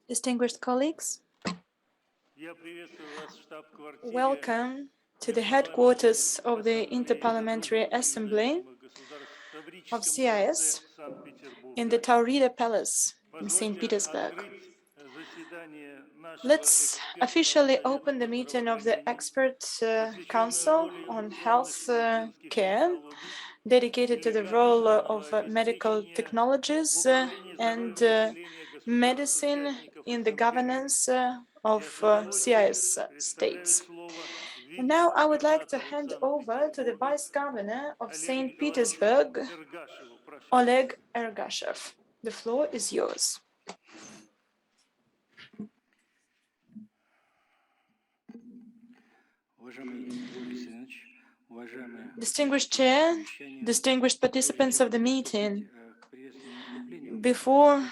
Distinguished colleagues, welcome to the headquarters of the Interparliamentary Assembly of CIS in the Taurida Palace in St. Petersburg. Let's officially open the meeting of the Expert Council on Health Care, dedicated to the role of medical technologies and medicine in the governance of CIS states. And now I would like to hand over to the Vice Governor of St. Petersburg, Oleg Ergashev. The floor is yours. Distinguished Chair, distinguished participants of the meeting, before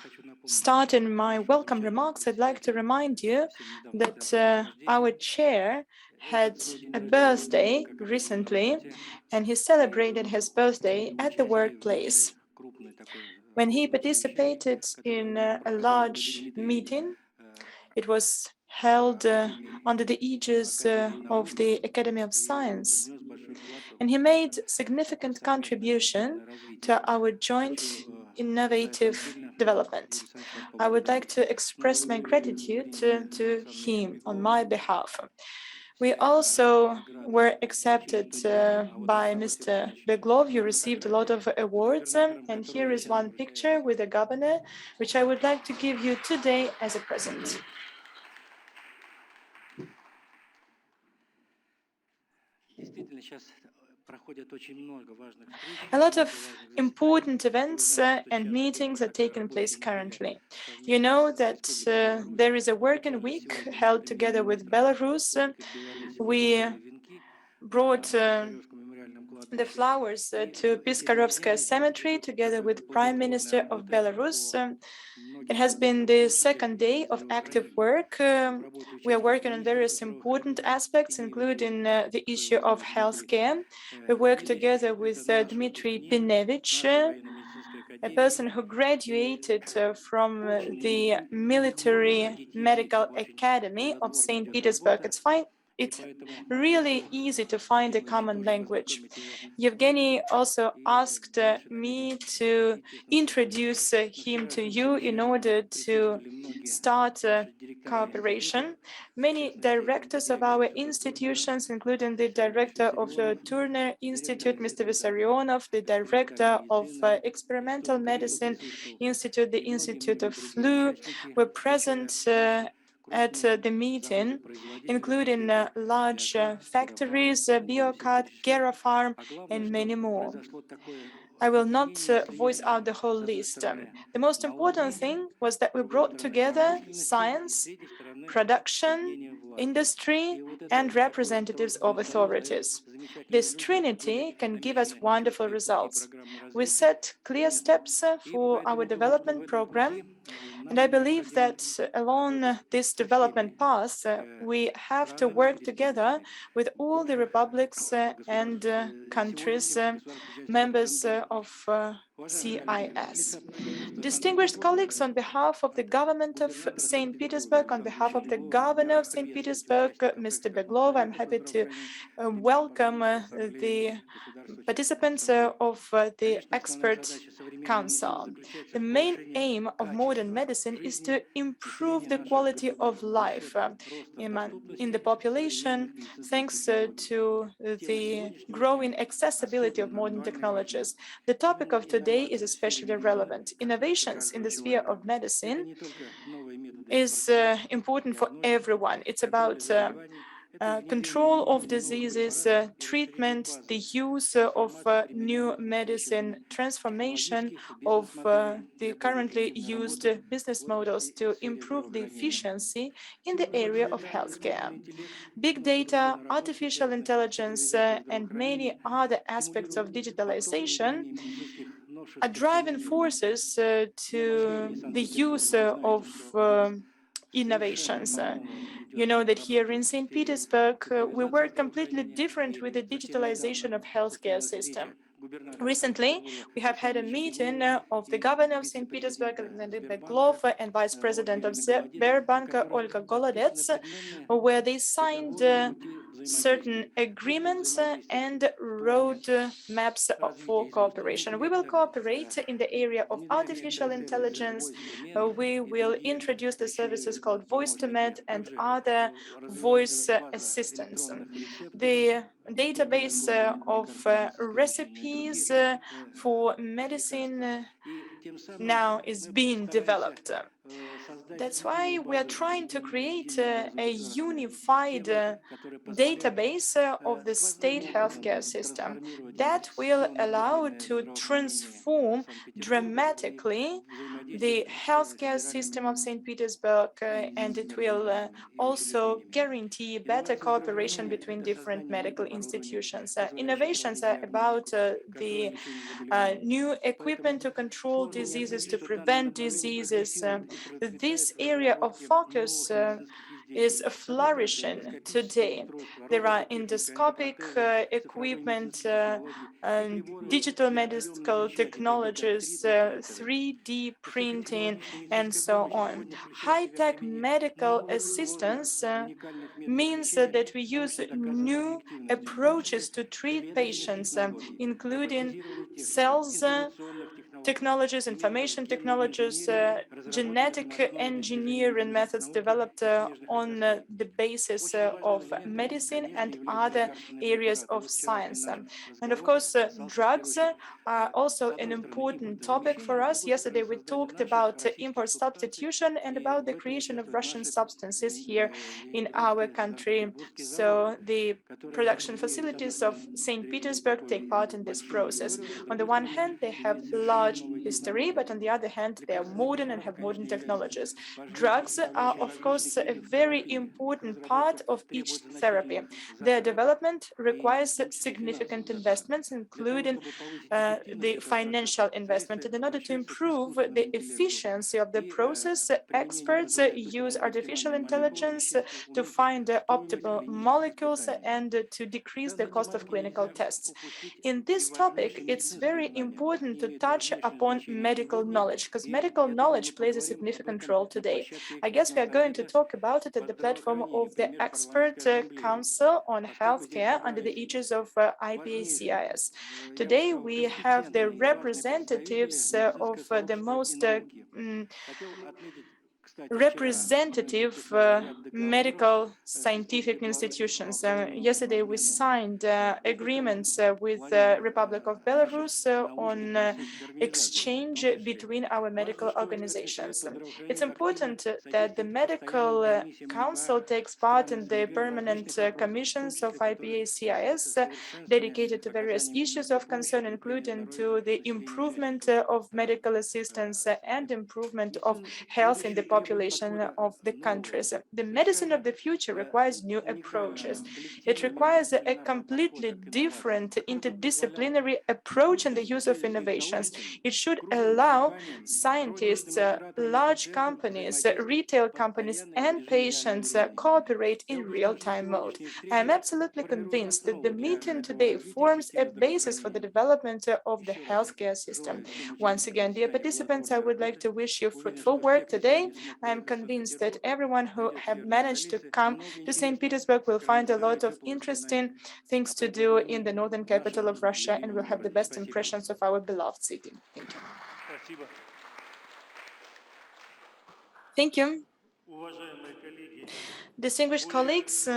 starting my welcome remarks, I'd like to remind you that our chair had a birthday recently, and he celebrated his birthday at the workplace. When he participated in a large meeting, it was held under the aegis of the Academy of Science, and he made significant contribution to our joint innovative development. I would like to express my gratitude to him on my behalf. We also were accepted by Mr. Beglov. You received a lot of awards, and here is one picture with the governor, which I would like to give you today as a present. A lot of important events and meetings are taking place currently. You know that there is a working week held together with Belarus. We brought the flowers to Piskarovskaya Cemetery together with Prime Minister of Belarus. It has been the second day of active work. We are working on various important aspects, including the issue of healthcare. We work together with Dmitry Pinevich, a person who graduated from the Military Medical Academy of St. Petersburg. It's really easy to find a common language. Yevgeny also asked me to introduce him to you in order to start cooperation. Many directors of our institutions, including the director of the Turner Institute, Mr. Vissarionov, the director of Experimental Medicine Institute, the Institute of Flu, were present at the meeting, including large factories, Biocat, Gerafarm, and many more. I will not voice out the whole list. The most important thing was that we brought together science, production, industry, and representatives of authorities. This trinity can give us wonderful results. We set clear steps for our development program, and I believe that along this development path, we have to work together with all the republics and countries, members of CIS. Distinguished colleagues, on behalf of the government of St. Petersburg, on behalf of the governor of St. Petersburg, Mr. Beglov, I'm happy to welcome the participants of the Expert Council. The main aim of modern medicine is to improve the quality of life in the population, thanks to the growing accessibility of modern technologies. The topic of today is especially relevant. Innovations in the sphere of medicine is important for everyone. It's about control of diseases, treatment, the use of new medicine, transformation of the currently used business models to improve the efficiency in the area of healthcare. Big data, artificial intelligence, and many other aspects of digitalization are driving forces to the use of innovations. You know that here in St. Petersburg, we work completely different with the digitalization of healthcare system. Recently, we have had a meeting of the governor of St. Petersburg, Alexander Beglov, and vice president of Sberbank, Olga Golodets, where they signed certain agreements and road maps for cooperation. We will cooperate in the area of artificial intelligence. We will introduce the services called voice to med and other voice assistants. The database of recipes for medicine now is being developed. That's why we are trying to create a unified database of the state healthcare system that will allow to transform dramatically the healthcare system of St. Petersburg, and it will also guarantee better cooperation between different medical institutions. Innovations are about the new equipment to control diseases, to prevent diseases. This area of focus is flourishing today. There are endoscopic equipment, and digital medical technologies, 3D printing, and so on. High-tech medical assistance means that we use new approaches to treat patients, including cells technologies, information technologies, genetic engineering methods developed on the basis of medicine and other areas of science. And of course, drugs are also an important topic for us. Yesterday, we talked about import substitution and about the creation of Russian substances here in our country. So the production facilities of St. Petersburg take part in this process. On the one hand, they have large history, but on the other hand, they are modern and have modern technologies. Drugs are, of course, a very important part of each therapy. Their development requires significant investments, including the financial investment. And in order to improve the efficiency of the process, experts use artificial intelligence to find optimal molecules and to decrease the cost of clinical tests. In this topic, it's very important to touch upon medical knowledge, because medical knowledge plays a significant role today. I guess we are going to talk about it at the platform of the Expert Council on Healthcare under the aegis of IPACIS. Today, we have the representatives of the most representative medical scientific institutions. Yesterday, we signed agreements with the Republic of Belarus on exchange between our medical organizations. It's important that the Medical Council takes part in the permanent commissions of IPACIS dedicated to various issues of concern, including to the improvement of medical assistance and improvement of health in the population of the countries. The medicine of the future requires new approaches. It requires a completely different interdisciplinary approach in the use of innovations. It should allow scientists, large companies, retail companies, and patients cooperate in real-time mode. I am absolutely convinced that the meeting today forms a basis for the development of the healthcare system. Once again, dear participants, I would like to wish you fruitful work today. I am convinced that everyone who have managed to come to St. Petersburg will find a lot of interesting things to do in the northern capital of Russia and will have the best impressions of our beloved city. Thank you. Thank you. Distinguished colleagues,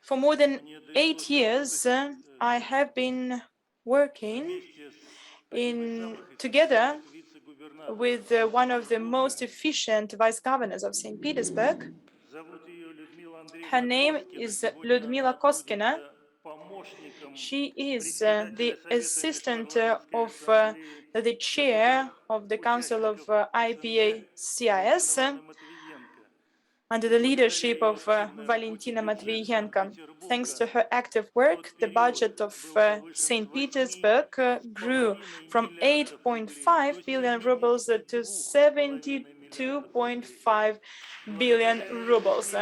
for more than 8 years, I have been working together with one of the most efficient vice governors of St. Petersburg. Her name is Lyudmila Koskina. She is the assistant of the chair of the Council of IPACIS under the leadership of Valentina Matviyenko. Thanks to her active work, the budget of St. Petersburg grew from 8.5 billion rubles to 72 2.5 billion rubles.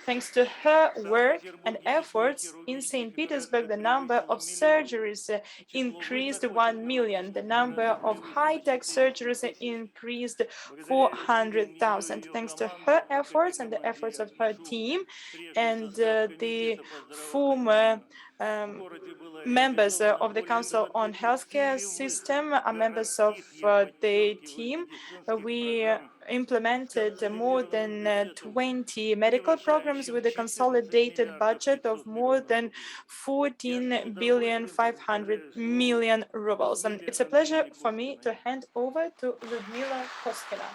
Thanks to her work and efforts in St. Petersburg, the number of surgeries increased 1 million. The number of high-tech surgeries increased 400,000. Thanks to her efforts and the efforts of her team and the former members of the Council on Healthcare System are members of the team. We implemented more than 20 medical programs with a consolidated budget of more than 14,500,000,000 rubles. And it's a pleasure for me to hand over to Ludmila Koskina.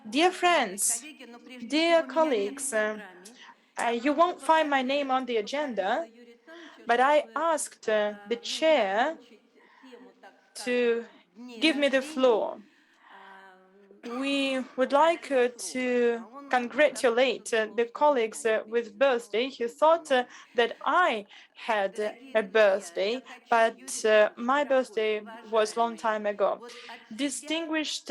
Dear friends, dear colleagues, you won't find my name on the agenda, but I asked the chair to give me the floor. We would like to congratulate the colleagues with birthday who thought that I had a birthday, but my birthday was a long time ago. Distinguished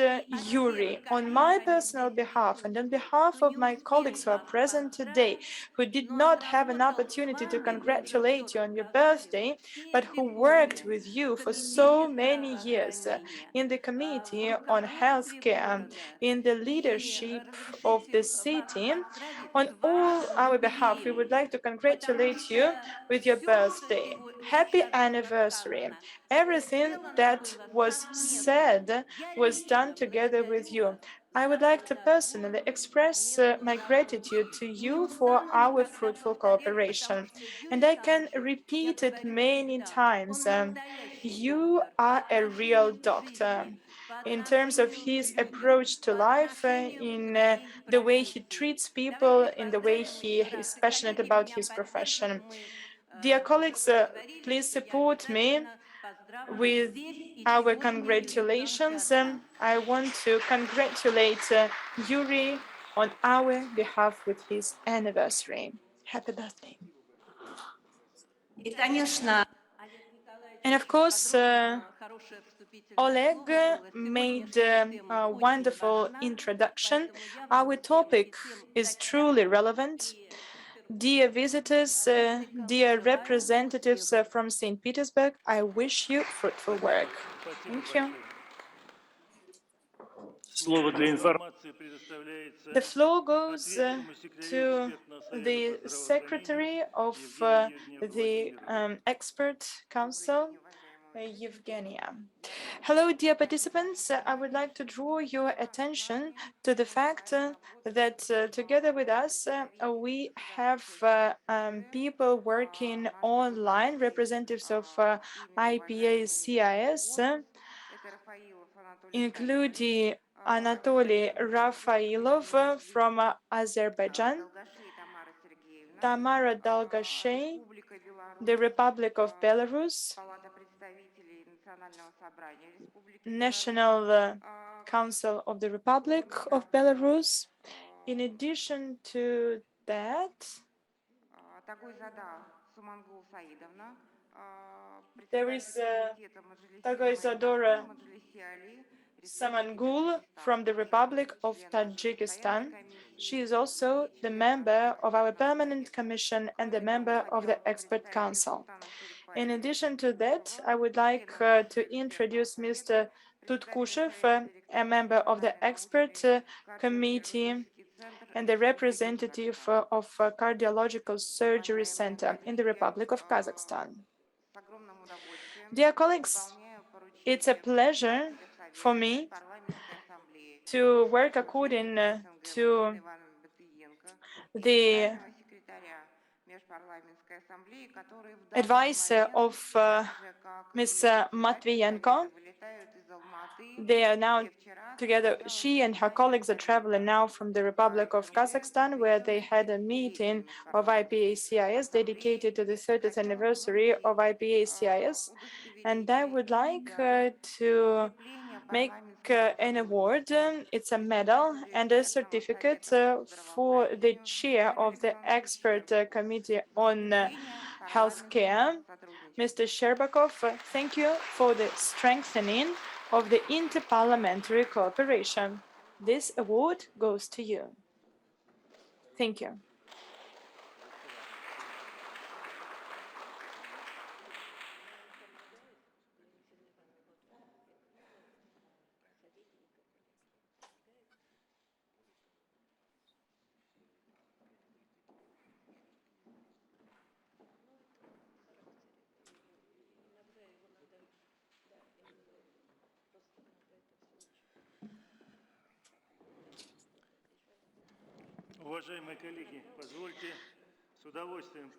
Yuri, on my personal behalf and on behalf of my colleagues who are present today, who did not have an opportunity to congratulate you on your birthday, but who worked with you for so many years in the Committee on Healthcare, in the leadership of the city, on all our behalf, we would like to congratulate you with your birthday. Happy anniversary. Everything that was said was done together with you. I would like to personally express my gratitude to you for our fruitful cooperation. And I can repeat it many times. You are a real doctor in terms of his approach to life, in the way he treats people, in the way he is passionate about his profession. Dear colleagues, please support me with our congratulations. I want to congratulate Yuri on our behalf with his anniversary. Happy birthday. And of course, Oleg made a wonderful introduction. Our topic is truly relevant. Dear visitors, dear representatives from St. Petersburg, I wish you fruitful work. Thank you. The floor goes to the Secretary of the Expert Council, Evgenia. Hello, dear participants. I would like to draw your attention to the fact that together with us, we have people working online, representatives of IPA CIS, including Anatoly Rafailov from Azerbaijan, Tamara Dalgashey, the Republic of Belarus, National Council of the Republic of Belarus. In addition to that, there is Tagoizadora Samangul from the Republic of Tajikistan. She is also the member of our Permanent Commission and the member of the Expert Council. In addition to that, I would like to introduce Mr. Tutkushev, a member of the Expert Committee and the representative of Cardiological Surgery Center in the Republic of Kazakhstan. Dear colleagues, it's a pleasure for me to work according to the advice of Ms. Matviyenko. They are now together. She and her colleagues are traveling now from the Republic of Kazakhstan, where they had a meeting of IPA-CIS dedicated to the 30th anniversary of IPA-CIS. And I would like to make an award. It's a medal and a certificate for the chair of the Expert Committee on Healthcare, Mr. Sherbakov. Thank you for the strengthening of the interparliamentary cooperation. This award goes to you. Thank you.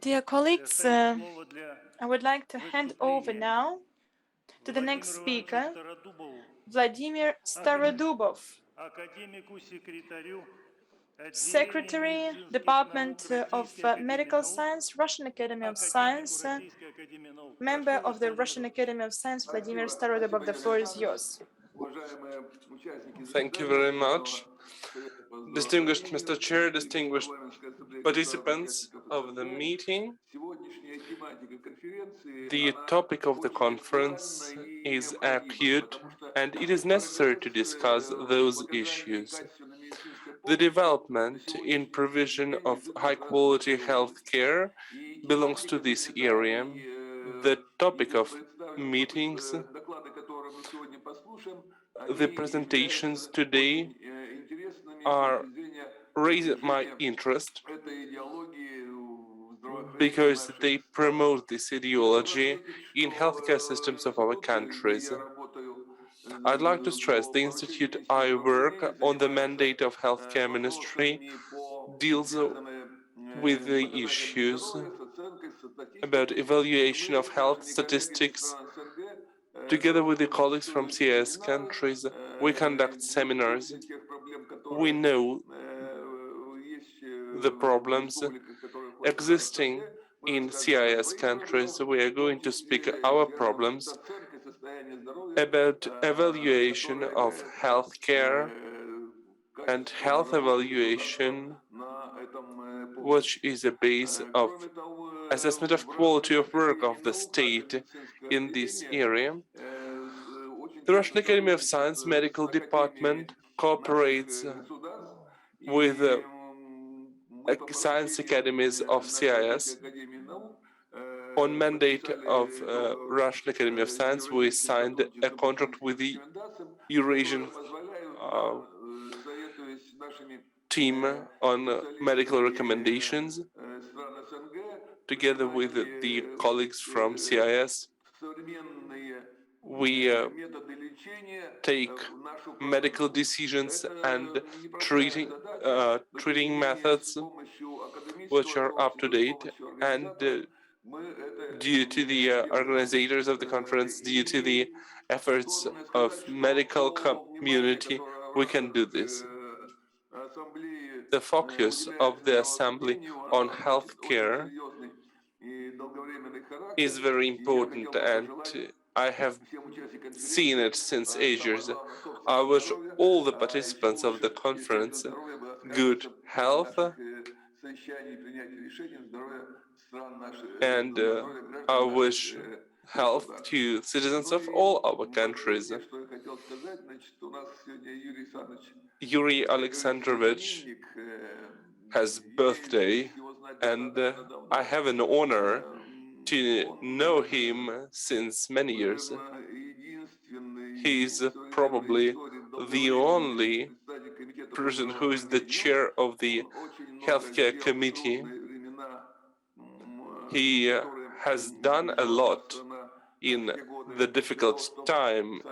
Dear colleagues, I would like to hand over now to the next speaker, Vladimir Starodubov, Secretary, Department of Medical Science, Russian Academy of Science, member of the Russian Academy of Science, Vladimir Starodubov. The floor is yours. Thank you very much. Distinguished Mr. Chair, distinguished participants of the meeting, the topic of the conference is acute and it is necessary to discuss those issues. The development in provision of high-quality health care belongs to this area. The topic of meetings, the presentations today are raising my interest because they promote this ideology in healthcare systems of our countries. I'd like to stress the institute I work on, the mandate of healthcare ministry, deals with the issues about evaluation of health statistics. Together with the colleagues from CIS countries, we conduct seminars. We know the problems existing in CIS countries. We are going to speak our problems about evaluation of healthcare and health evaluation, which is a base of assessment of quality of work of the state in this area. The Russian Academy of Science Medical Department cooperates with science academies of CIS. On mandate of Russian Academy of Science, we signed a contract with the Eurasian team on medical recommendations. Together with the colleagues from CIS, we take medical decisions and treating methods which are up to date, and due to the organizers of the conference, due to the efforts of medical community, we can do this. The focus of the Assembly on healthcare is very important, and I have seen it since ages. I wish all the participants of the conference good health, and I wish health to citizens of all our countries. Yuri Alexandrovich has birthday, and I have an honor to know him since many years. He is probably the only person who is the chair of the healthcare committee. He has done a lot in the difficult time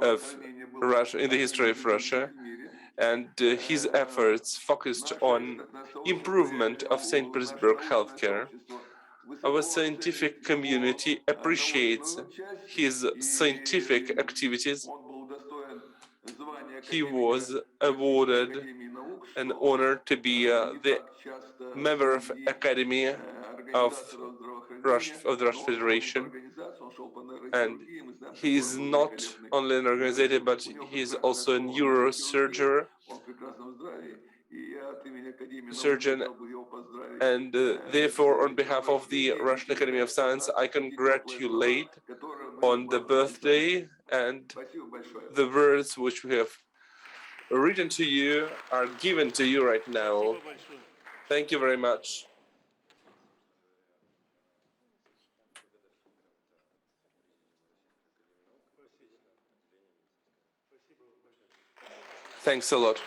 of Russia, in the history of Russia, and his efforts focused on improvement of St. Petersburg healthcare. Our scientific community appreciates his scientific activities. He was awarded an honor to be the member of Academy of the Russian Federation, and he is not only an organizer, but he is also a neurosurgeon, and therefore, on behalf of the Russian Academy of Science, I congratulate on the birthday and the words which we have written to you are given to you right now. Thank you very much. Thanks a lot.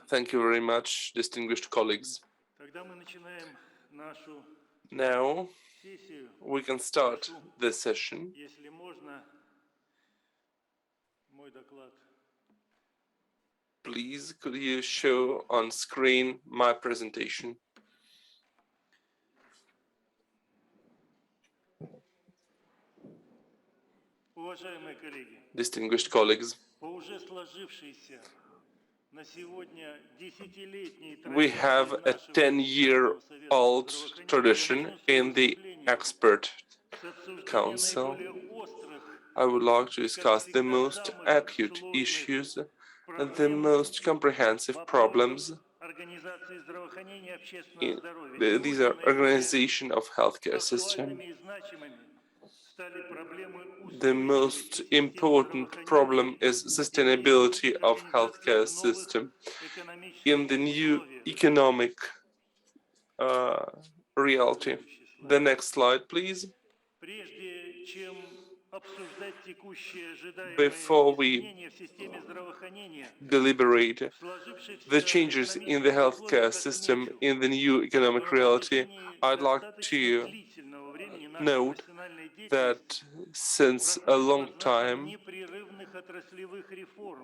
Thank you very much, distinguished colleagues. Now we can start this session. Please, could you show on screen my presentation? Distinguished colleagues, we have a 10-year-old tradition in the Expert Council. I would like to discuss the most acute issues and the most comprehensive problems. These are organization of healthcare system. The most important problem is sustainability of healthcare system in the new economic reality. The next slide, please. Before we deliberate the changes in the healthcare system in the new economic reality, I'd like to note that since a long time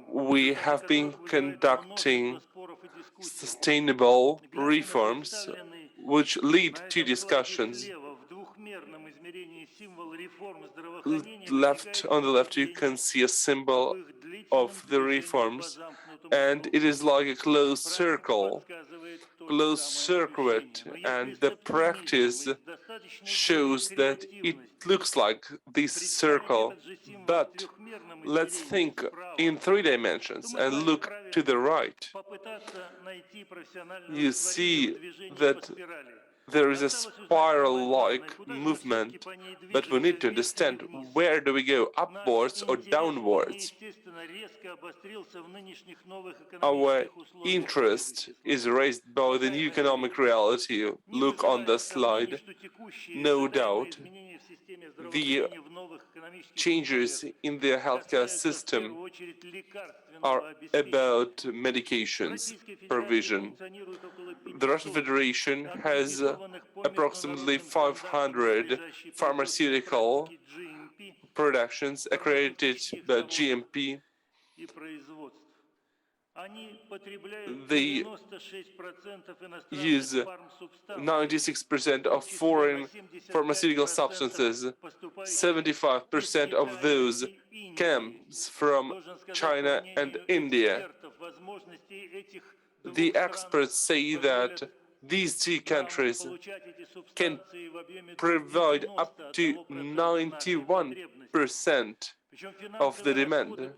we have been conducting sustainable reforms which lead to discussions. On the left you can see a symbol of the reforms, and it is like a closed circuit, and the practice shows that it looks like this circle, but let's think in 3 dimensions and look to the right. You see that there is a spiral-like movement, but we need to understand where do we go, upwards or downwards. Our interest is raised by the new economic reality. Look on the slide. No doubt, the changes in the healthcare system are about medications provision. The Russian Federation has approximately 500 pharmaceutical productions accredited by GMP. They use 96% of foreign pharmaceutical substances. 75% of those comes from China and India. The experts say that these two countries can provide up to 91% of the demand.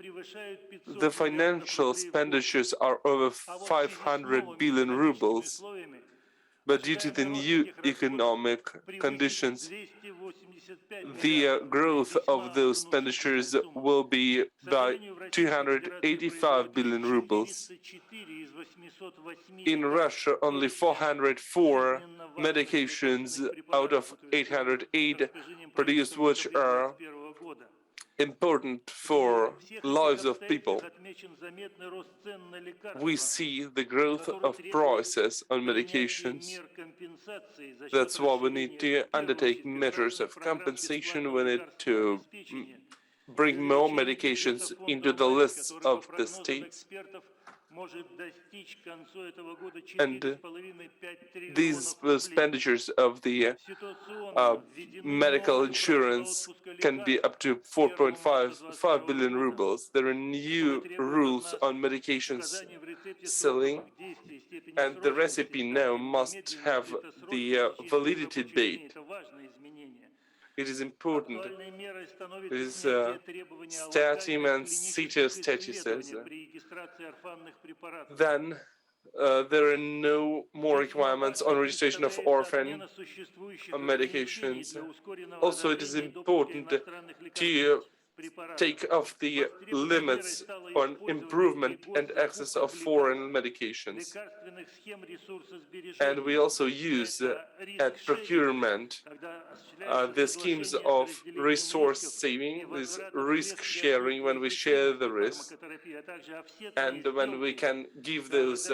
The financial expenditures are over 500 billion rubles, but due to the new economic conditions, the growth of those expenditures will be by 285 billion rubles. In Russia, only 404 medications out of 808 produced, which are important for lives of people. We see the growth of prices on medications. That's why we need to undertake measures of compensation. We need to bring more medications into the lists of the states. And these expenditures of the medical insurance can be up to 4.5 billion rubles. There are new rules on medications selling, and the recipe now must have the validity date. It is important. It is statin and CETA statuses. Then there are no more requirements on registration of orphan medications. Also, it is important to take off the limits on improvement and access of foreign medications. And we also use at procurement the schemes of resource saving, this risk sharing, when we share the risk, and when we can give those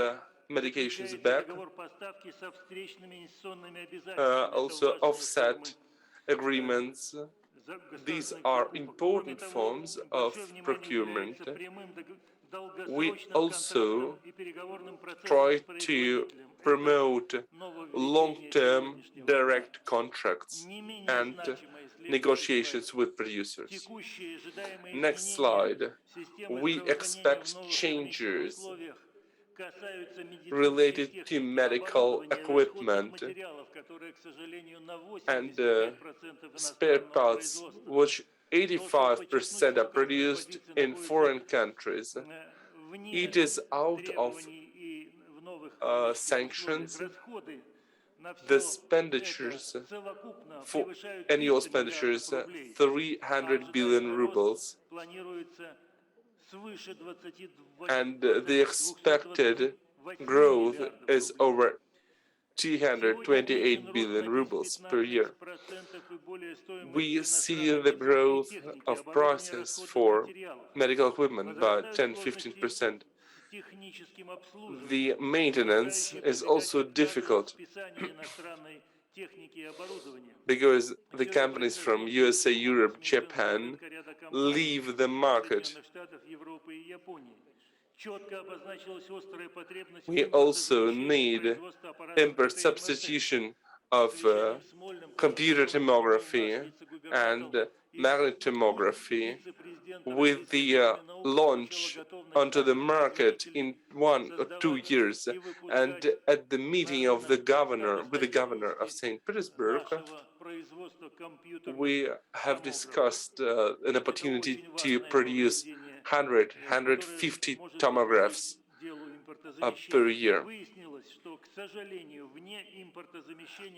medications back, also offset agreements. These are important forms of procurement. We also try to promote long-term direct contracts and negotiations with producers. Next slide. We expect changes related to medical equipment and spare parts, which 85% are produced in foreign countries. It is out of sanctions. The expenditures for annual expenditures 300 billion rubles, and the expected growth is over 228 billion rubles per year. We see the growth of prices for medical equipment by 10-15%. The maintenance is also difficult because the companies from USA, Europe, Japan leave the market. We also need import substitution of computer tomography and magnet tomography with the launch onto the market in 1 or 2 years. And at the meeting of the governor, with the governor of St. Petersburg, we have discussed an opportunity to produce 150 tomographs per year.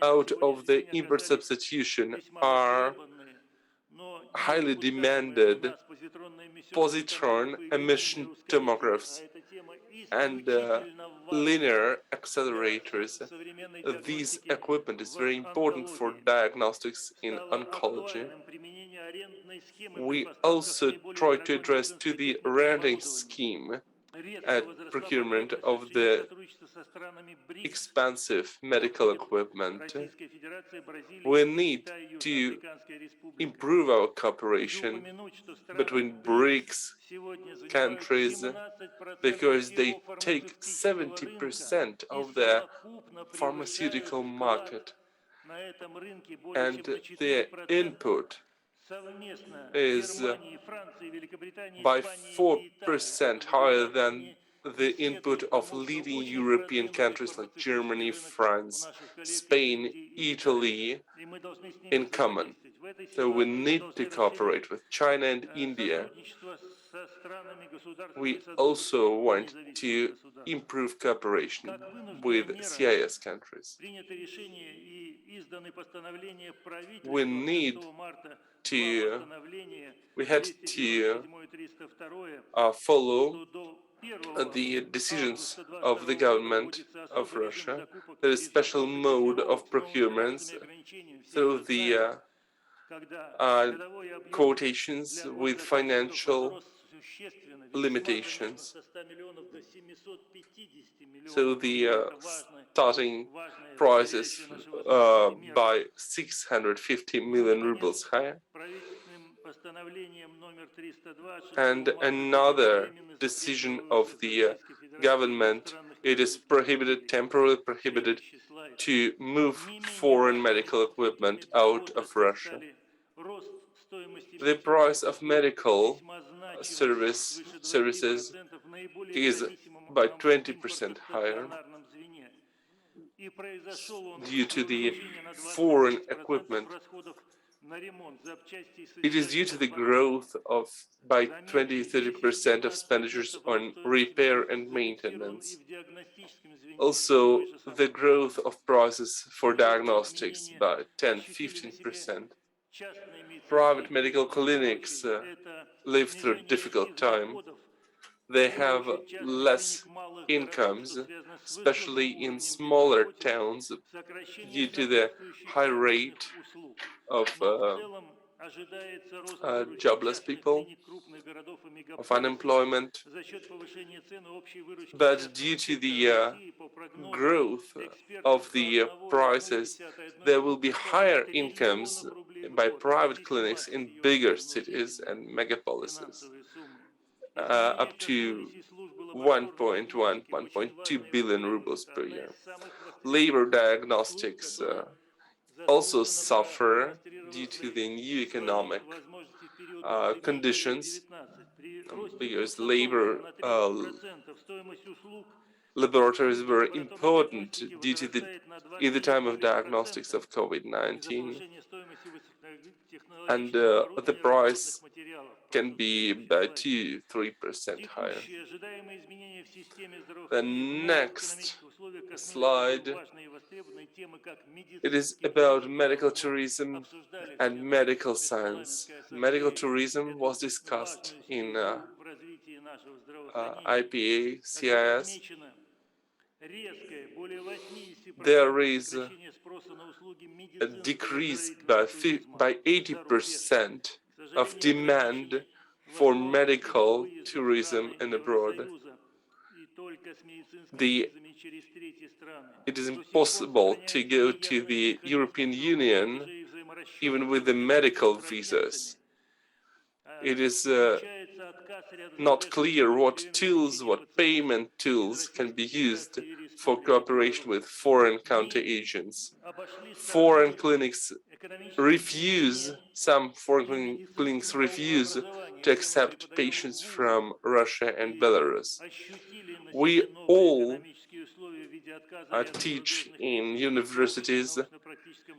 Out of the import substitution are highly demanded positron emission tomographs and linear accelerators. This equipment is very important for diagnostics in oncology. We also try to address to the renting scheme at procurement of the expensive medical equipment. We need to improve our cooperation between BRICS countries because they take 70% of the pharmaceutical market, and their input is by 4% higher than the input of leading European countries like Germany, France, Spain, Italy in common. So we need to cooperate with China and India. We also want to improve cooperation with CIS countries. We had to follow the decisions of the government of Russia. There is a special mode of procurements through the quotations with financial limitations. So the starting price is by 650 million rubles higher. And another decision of the government, it is prohibited, temporarily prohibited, to move foreign medical equipment out of Russia. The price of medical services is by 20% higher due to the foreign equipment It is due to the growth of by 20-30% of expenditures on repair and maintenance. Also, the growth of prices for diagnostics by 10-15%. Private medical clinics live through a difficult time. They have less incomes, especially in smaller towns, due to the high rate of jobless people, of unemployment, but due to the growth of the prices, there will be higher incomes by private clinics in bigger cities and megapolises, up to 1.1-1.2 billion rubles per year. Labor diagnostics also suffer due to the new economic conditions, because labor laboratories were important due to in the time of diagnostics of COVID-19, and the price can be by 2-3% higher. The next slide, it is about medical tourism and medical science. Medical tourism was discussed in IPA, CIS. There is a decrease by 80% of demand for medical tourism in abroad. It is impossible to go to the European Union even with the medical visas. It is not clear what tools, what payment tools can be used for cooperation with foreign counter-agents. Foreign clinics refuse, some foreign clinics refuse to accept patients from Russia and Belarus. We all teach in universities,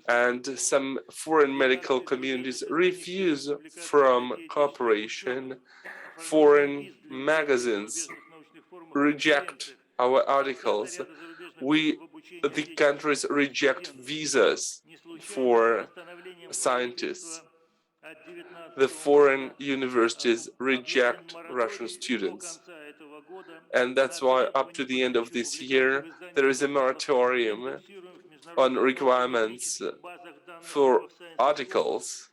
and some foreign medical communities refuse from cooperation. Foreign magazines reject our articles. The countries reject visas for scientists. The foreign universities reject Russian students. And that's why up to the end of this year, there is a moratorium on requirements for articles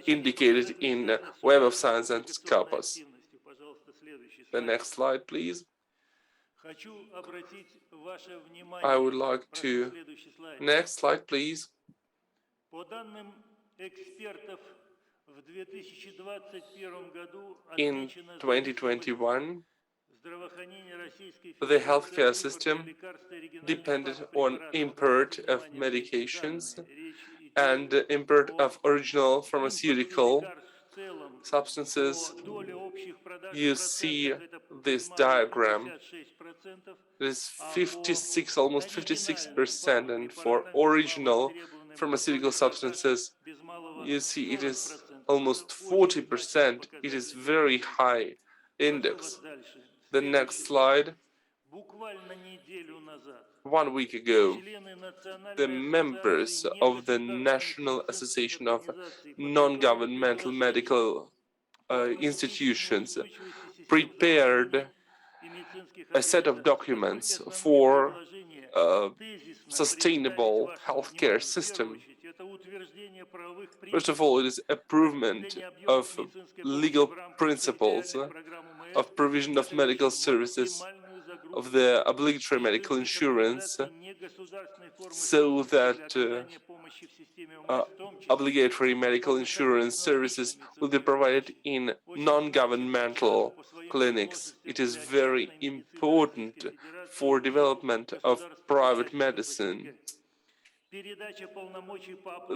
indicated in Web of Science and Scopus. The next slide, please. I would like to... Next slide, please. In 2021, the healthcare system depended on import of medications and import of original pharmaceutical substances. You see this diagram. It is 56, almost 56%, and for original pharmaceutical substances, you see it is almost 40%. It is very high index. The next slide. 1 week ago, the members of the National Association of Non-Governmental Medical Institutions prepared a set of documents for a sustainable healthcare system. First of all, it is improvement of legal principles of provision of medical services, of the obligatory medical insurance, so that obligatory medical insurance services will be provided in non-governmental clinics. It is very important for development of private medicine.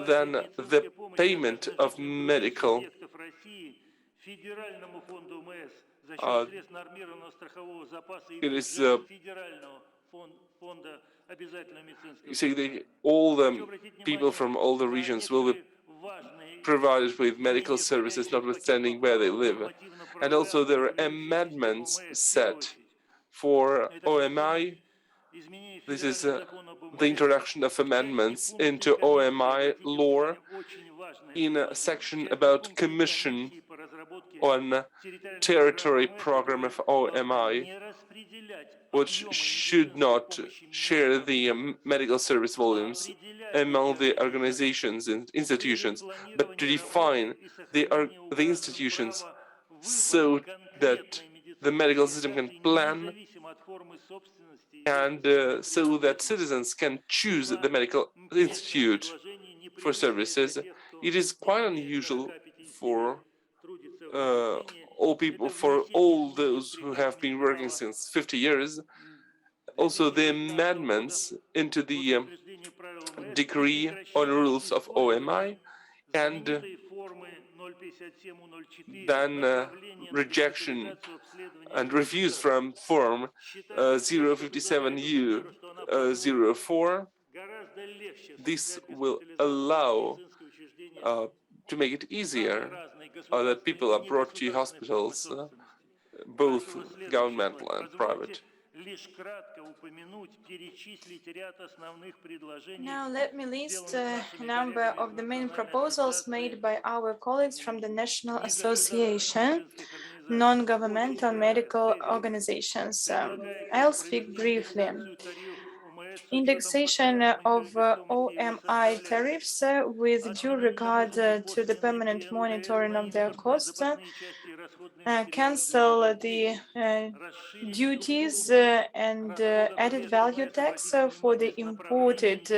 Then the payment of medical it is You see, all the people from all the regions will be provided with medical services, notwithstanding where they live. And also there are amendments set for OMI. This is the introduction of amendments into OMI law in a section about commission on territory program of OMI, which should not share the medical service volumes among the organizations and institutions, but to define the institutions so that the medical system can plan and so that citizens can choose the medical institute for services. It is quite unusual for all people, for all those who have been working since 50 years. Also, the amendments into the decree on rules of OMI and then rejection and refuse from form 057U04. This will allow to make it easier that people are brought to hospitals, both governmental and private. Now let me list a number of the main proposals made by our colleagues from the National Association non-governmental medical organizations. I'll speak briefly. Indexation of OMI tariffs with due regard to the permanent monitoring of their costs, cancel the duties and added value tax for the imported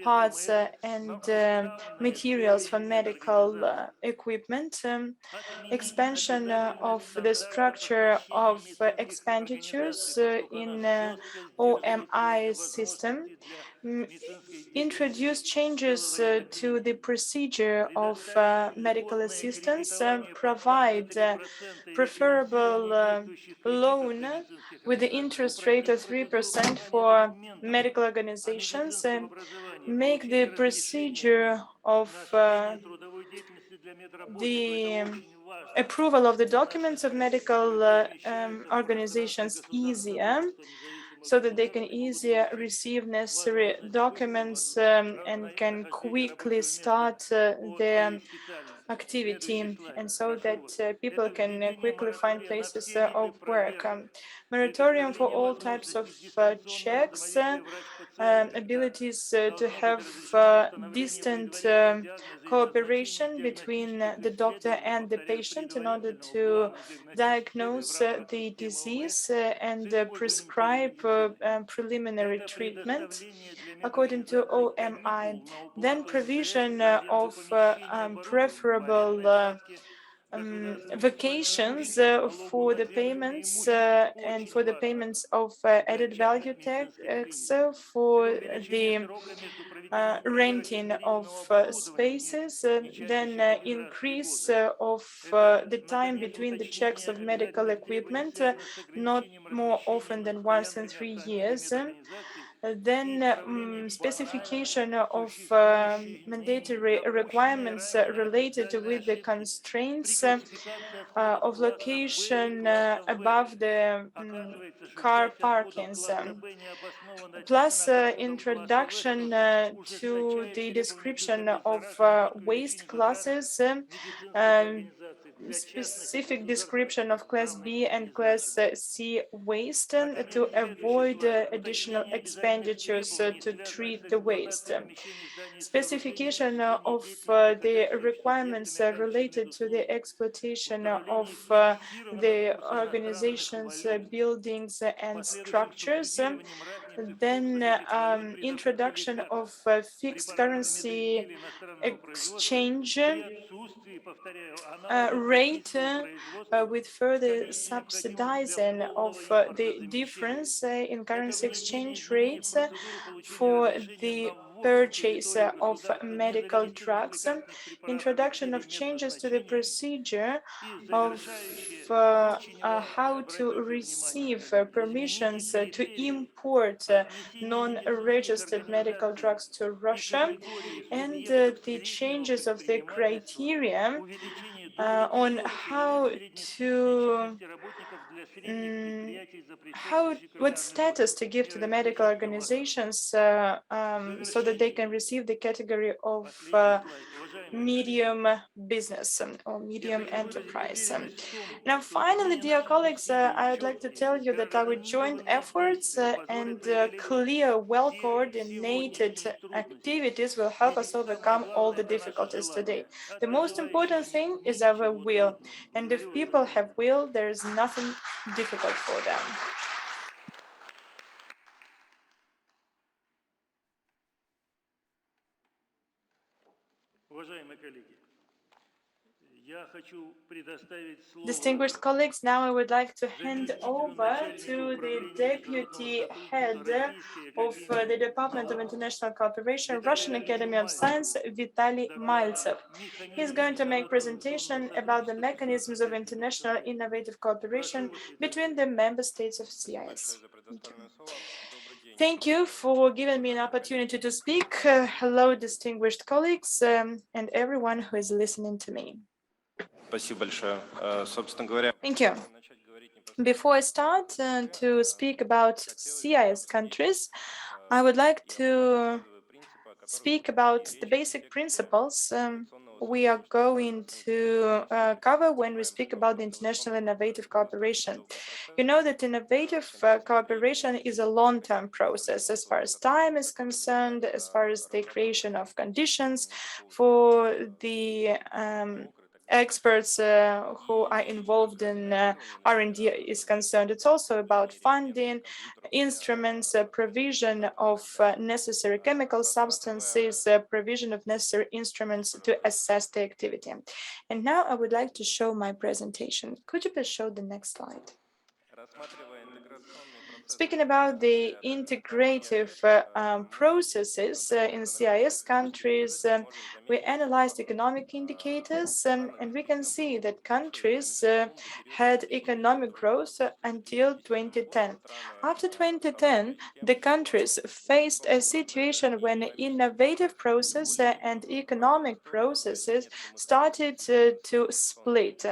parts and materials for medical equipment, expansion of the structure of expenditures in OMI system, introduce changes to the procedure of medical assistance, provide preferable loan with the interest rate of 3% for medical organizations, and make the procedure of the approval of the documents of medical organizations easier, so that they can easier receive necessary documents and can quickly start their activity, and so that people can quickly find places of work. Moratorium for all types of checks, abilities to have distant cooperation between the doctor and the patient in order to diagnose the disease and prescribe preliminary treatment according to OMI. Then provision of preferable vacations for the payments and for the payments of added value tax for the renting of spaces, then increase of the time between the checks of medical equipment, not more often than once in 3 years. Then specification of mandatory requirements related with the constraints of location above the car parkings, plus introduction to the description of waste classes, specific description of Class B and Class C waste to avoid additional expenditures to treat the waste. Specification of the requirements related to the exploitation of the organization's buildings and structures. Then introduction of fixed currency exchange rate with further subsidizing of the difference in currency exchange rates for the purchase of medical drugs, introduction of changes to the procedure of how to receive permissions to import non-registered medical drugs to Russia, and the changes of the criteria on how to what status to give to the medical organizations so that they can receive the category of medium business or medium enterprise. Now, finally, dear colleagues, I would like to tell you that our joint efforts and clear, well-coordinated activities will help us overcome all the difficulties today. The most important thing is our will, and if people have will, there is nothing difficult for them. Distinguished colleagues, now I would like to hand over to the Deputy Head of the Department of International Cooperation, Russian Academy of Science, Vitaly Maltsev. He's going to make a presentation about the mechanisms of international innovative cooperation between the member states of CIS. Thank you for giving me an opportunity to speak. Hello, distinguished colleagues and everyone who is listening to me. Thank you. Before I start to speak about CIS countries, I would like to speak about the basic principles we are going to cover when we speak about the international innovative cooperation. You know that innovative cooperation is a long-term process as far as time is concerned, as far as the creation of conditions for the experts who are involved in R&D is concerned. It's also about funding, instruments, provision of necessary chemical substances, provision of necessary instruments to assess the activity. And now I would like to show my presentation. Could you please show the next slide? Speaking about the integrative processes in CIS countries, we analyzed economic indicators and we can see that countries had economic growth until 2010. After 2010, the countries faced a situation when innovative process and economic processes started to split.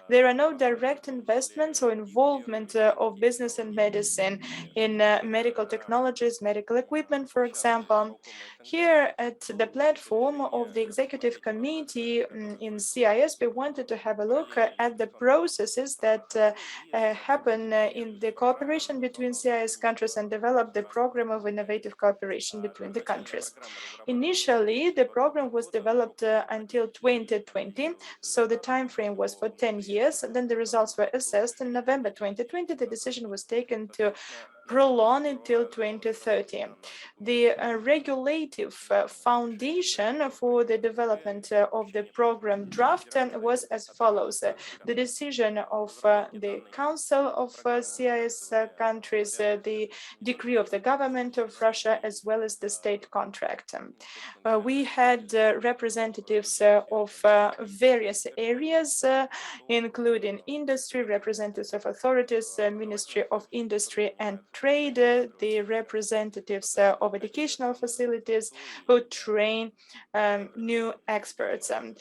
There are no direct investments or involvement of business and medicine in medical technologies, medical equipment, for example. Here at the platform of the executive committee in CIS, we wanted to have a look at the processes that happen in the cooperation between CIS countries and develop the program of innovative cooperation between the countries. Initially, the program was developed until 2020, so the time frame was for 10 years. Then the results were assessed in November 2020. The decision was taken to prolong until 2030. The regulative foundation for the development of the program draft was as follows. The decision of the Council of CIS countries, the decree of the government of Russia, as well as the state contract. We had representatives of various areas, including industry, representatives of authorities, Ministry of Industry and Trade, the representatives of educational facilities who train new experts. And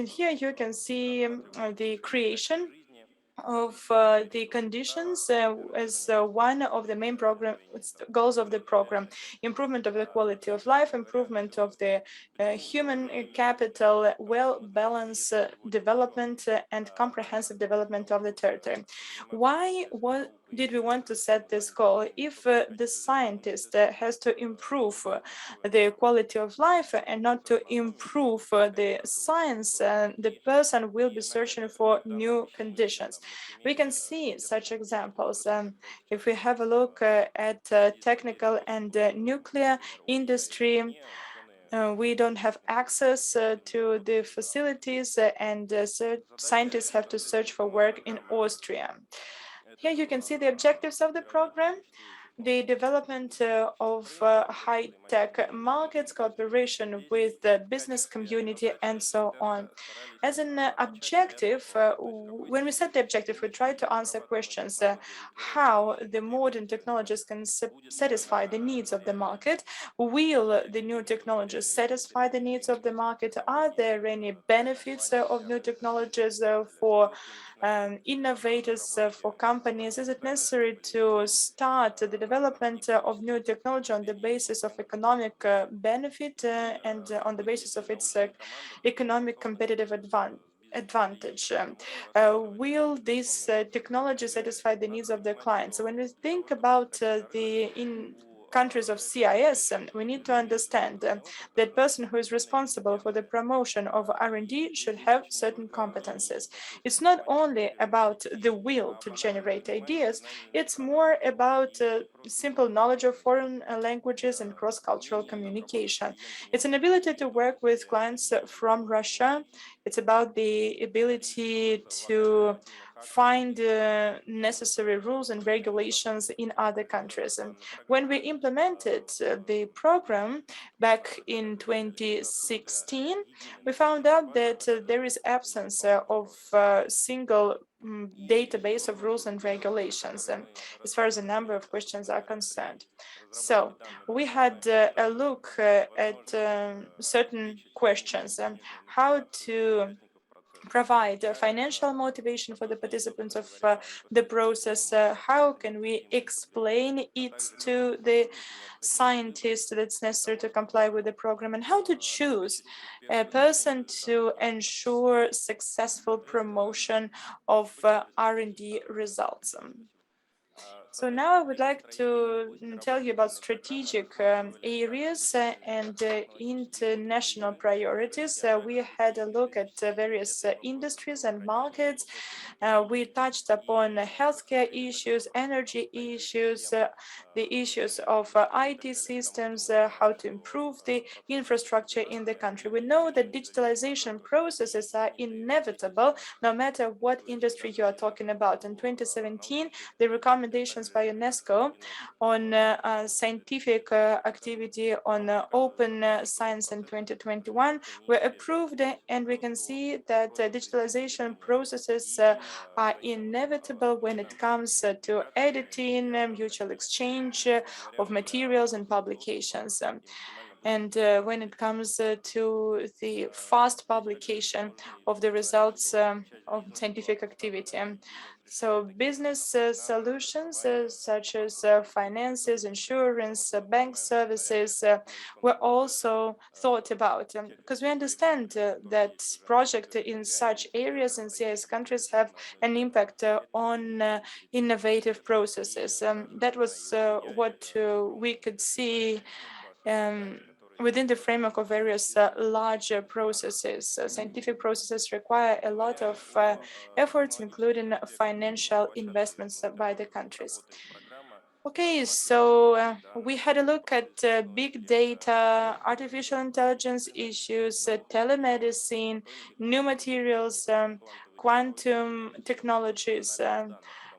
here you can see the creation of the conditions as one of the main program goals of the program: improvement of the quality of life, improvement of the human capital, well-balanced development and comprehensive development of the territory. Why did we want to set this goal? If the scientist has to improve the quality of life and not to improve the science, the person will be searching for new conditions. We can see such examples. If we have a look at technical and nuclear industry, we don't have access to the facilities and scientists have to search for work in Austria. Here you can see the objectives of the program. the development of high-tech markets, cooperation with the business community, and so on. As an objective, when we set the objective, we try to answer questions how the modern technologies can satisfy the needs of the market. Will the new technologies satisfy the needs of the market? Are there any benefits of new technologies for innovators, for companies? Is it necessary to start the development of new technology on the basis of economic benefit and on the basis of its economic competitive advantage? Will this technology satisfy the needs of the clients? So when we think about the in countries of CIS, we need to understand that person who is responsible for the promotion of R&D should have certain competences. It's not only about the will to generate ideas, it's more about simple knowledge of foreign languages and cross-cultural communication. It's an ability to work with clients from Russia. It's about the ability to find necessary rules and regulations in other countries. And when we implemented the program back in 2016, we found out that there is absence of single database of rules and regulations as far as the number of questions are concerned. So we had a look at certain questions, how to provide financial motivation for the participants of the process, how can we explain it to the scientists that's necessary to comply with the program, and how to choose a person to ensure successful promotion of R&D results. So now I would like to tell you about strategic areas and international priorities. We had a look at various industries and markets. We touched upon healthcare issues, energy issues, the issues of IT systems, how to improve the infrastructure in the country. We know that digitalization processes are inevitable no matter what industry you are talking about. In 2017, the recommendations by UNESCO on scientific activity on open science in 2021 were approved, and we can see that digitalization processes are inevitable when it comes to editing, mutual exchange of materials and publications. And when it comes to the fast publication of the results of scientific activity. So business solutions such as finances, insurance, bank services were also thought about because we understand that projects in such areas in CIS countries have an impact on innovative processes. That was what we could see within the framework of various larger processes. Scientific processes require a lot of efforts, including financial investments by the countries. Okay, so we had a look at big data, artificial intelligence issues, telemedicine, new materials, quantum technologies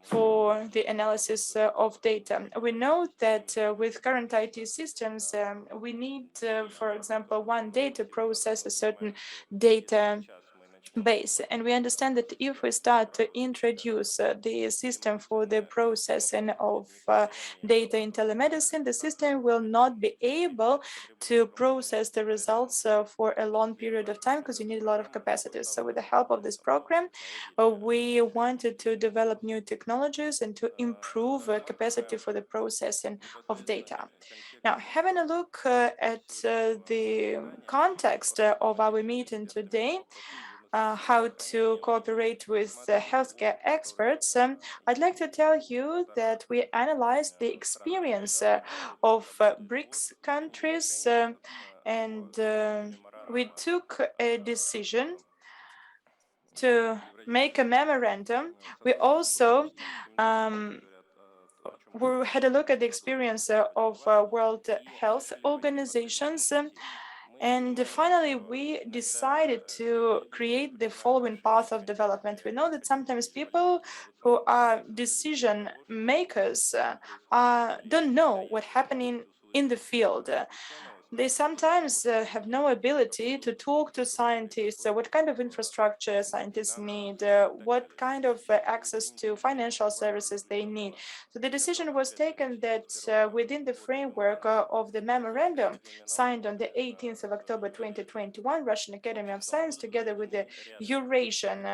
for the analysis of data. We know that with current IT systems, we need, for example, one day to process a certain data base. And we understand that if we start to introduce the system for the processing of data in telemedicine, the system will not be able to process the results for a long period of time because you need a lot of capacities. So with the help of this program, we wanted to develop new technologies and to improve capacity for the processing of data. Now, having a look at the context of our meeting today, how to cooperate with healthcare experts, I'd like to tell you that we analyzed the experience of BRICS countries and we took a decision to make a memorandum. We also we had a look at the experience of World Health Organizations And finally, we decided to create the following path of development. We know that sometimes people who are decision makers don't know what's happening in the field. They sometimes have no ability to talk to scientists, what kind of infrastructure scientists need, what kind of access to financial services they need. So the decision was taken that within the framework of the memorandum signed on the 18th of October 2021, Russian Academy of Science, together with the Eurasian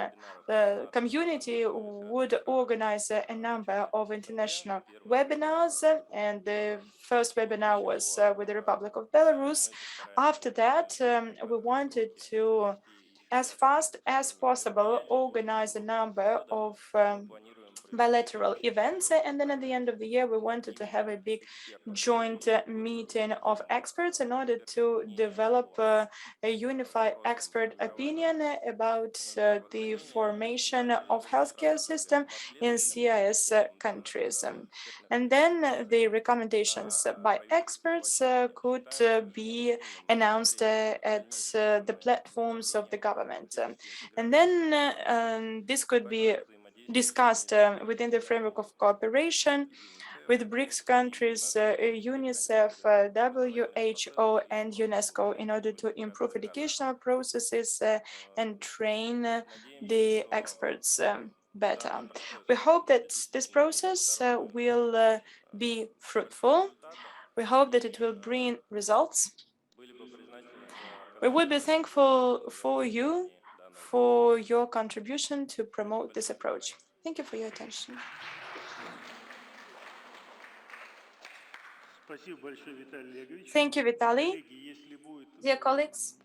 community, would organize a number of international webinars, and the first webinar was with the Republic of Belarus. After that, we wanted to, as fast as possible, organize a number of bilateral events, and then at the end of the year we wanted to have a big joint meeting of experts in order to develop a unified expert opinion about the formation of healthcare system in CIS countries. And then the recommendations by experts could be announced at the platforms of the government. And then this could be discussed within the framework of cooperation with BRICS countries, UNICEF, WHO, and UNESCO in order to improve educational processes and train the experts better. We hope that this process will be fruitful. We hope that it will bring results. We would be thankful for you for your contribution to promote this approach. Thank you for your attention. Thank you, Vitaly. Dear colleagues,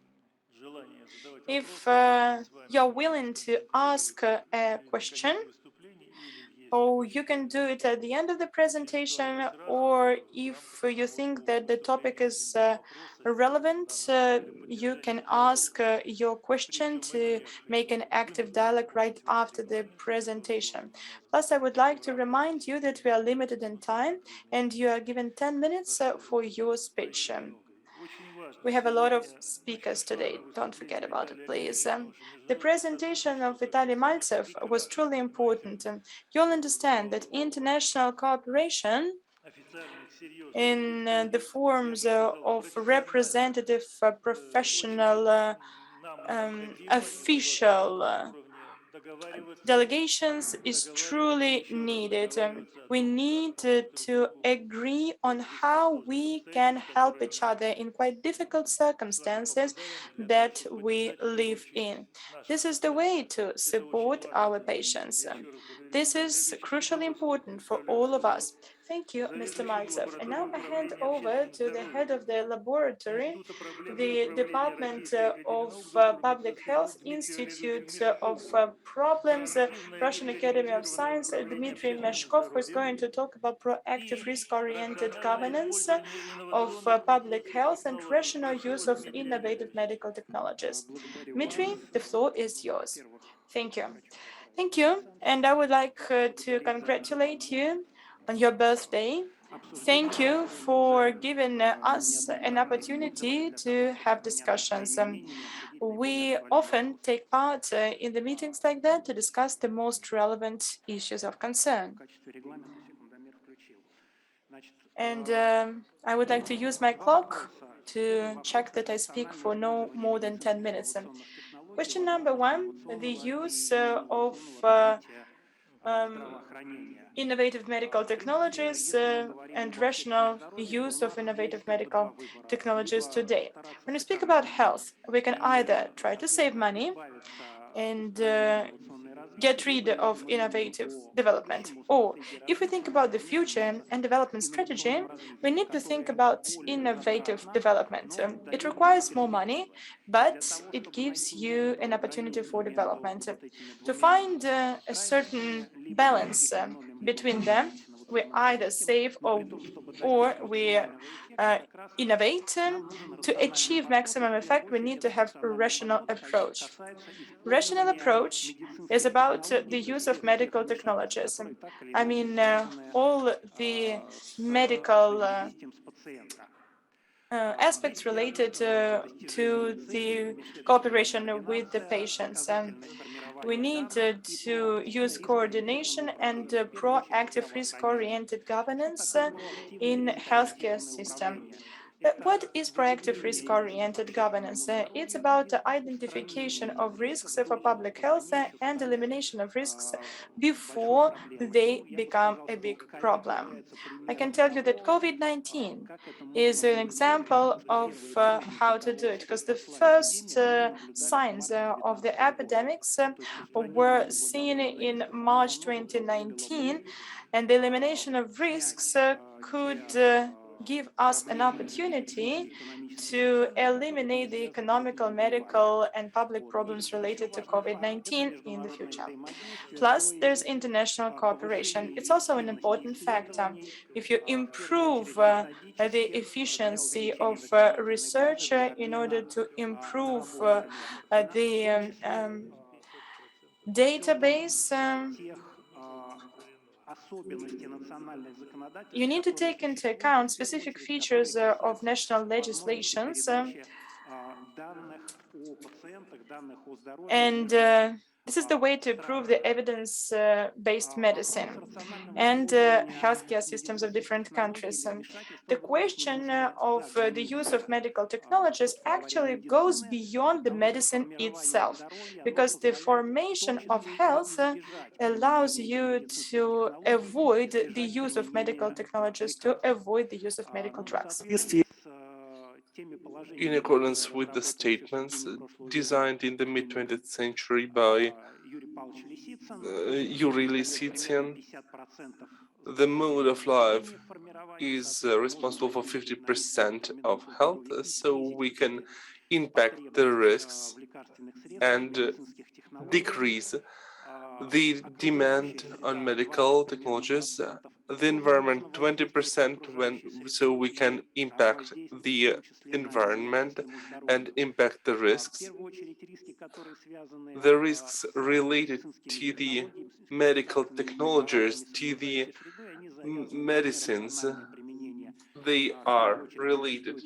if you're willing to ask a question, or you can do it at the end of the presentation, or if you think that the topic is relevant, you can ask your question to make an active dialogue right after the presentation. Plus, I would like to remind you that we are limited in time and you are given 10 minutes for your speech. We have a lot of speakers today. Don't forget about it, please. The presentation of Vitaly Maltsev was truly important. You'll understand that international cooperation in the forms of representative, professional, official delegations is truly needed. We need to agree on how we can help each other in quite difficult circumstances that we live in. This is the way to support our patients. This is crucially important for all of us. Thank you, Mr. Maltsev. And now I hand over to the head of the laboratory, the Department of Public Health Institute of Problems, Russian Academy of Science, Dmitry Meshkov, who is going to talk about proactive risk-oriented governance of public health and rational use of innovative medical technologies. Dmitry, the floor is yours. Thank you. Thank you. And I would like to congratulate you on your birthday. Thank you for giving us an opportunity to have discussions. We often take part in the meetings like that to discuss the most relevant issues of concern. And I would like to use my clock to check that I speak for no more than 10 minutes. Question number one, the use of innovative medical technologies and rational use of innovative medical technologies today. When we speak about health, we can either try to save money and get rid of innovative development. Or if we think about the future and development strategy, we need to think about innovative development. It requires more money, but it gives you an opportunity for development. To find a certain balance between them, we either save or we innovate. To achieve maximum effect, we need to have a rational approach. Rational approach is about the use of medical technologies. I mean, all the medical aspects related to the cooperation with the patients. We need to use coordination and proactive risk-oriented governance in healthcare system. What is proactive risk-oriented governance? It's about the identification of risks for public health and elimination of risks before they become a big problem. I can tell you that COVID-19 is an example of how to do it, because the first signs of the epidemics were seen in March 2019, and the elimination of risks could give us an opportunity to eliminate the economical, medical, and public problems related to COVID-19 in the future. Plus, there's international cooperation. It's also an important factor. If you improve the efficiency of research in order to improve the database, you need to take into account specific features of national legislations and this is the way to improve the evidence-based medicine and healthcare systems of different countries. The question of the use of medical technologies actually goes beyond the medicine itself, because the formation of health allows you to avoid the use of medical technologies, to avoid the use of medical drugs. In accordance with the statements designed in the mid-20th century by Yuri Lisitsyn, the mode of life is responsible for 50% of health, so we can impact the risks and decrease the demand on medical technologies, the environment 20% so we can impact the environment and impact the risks. The risks related to the medical technologies, to the medicines, they are related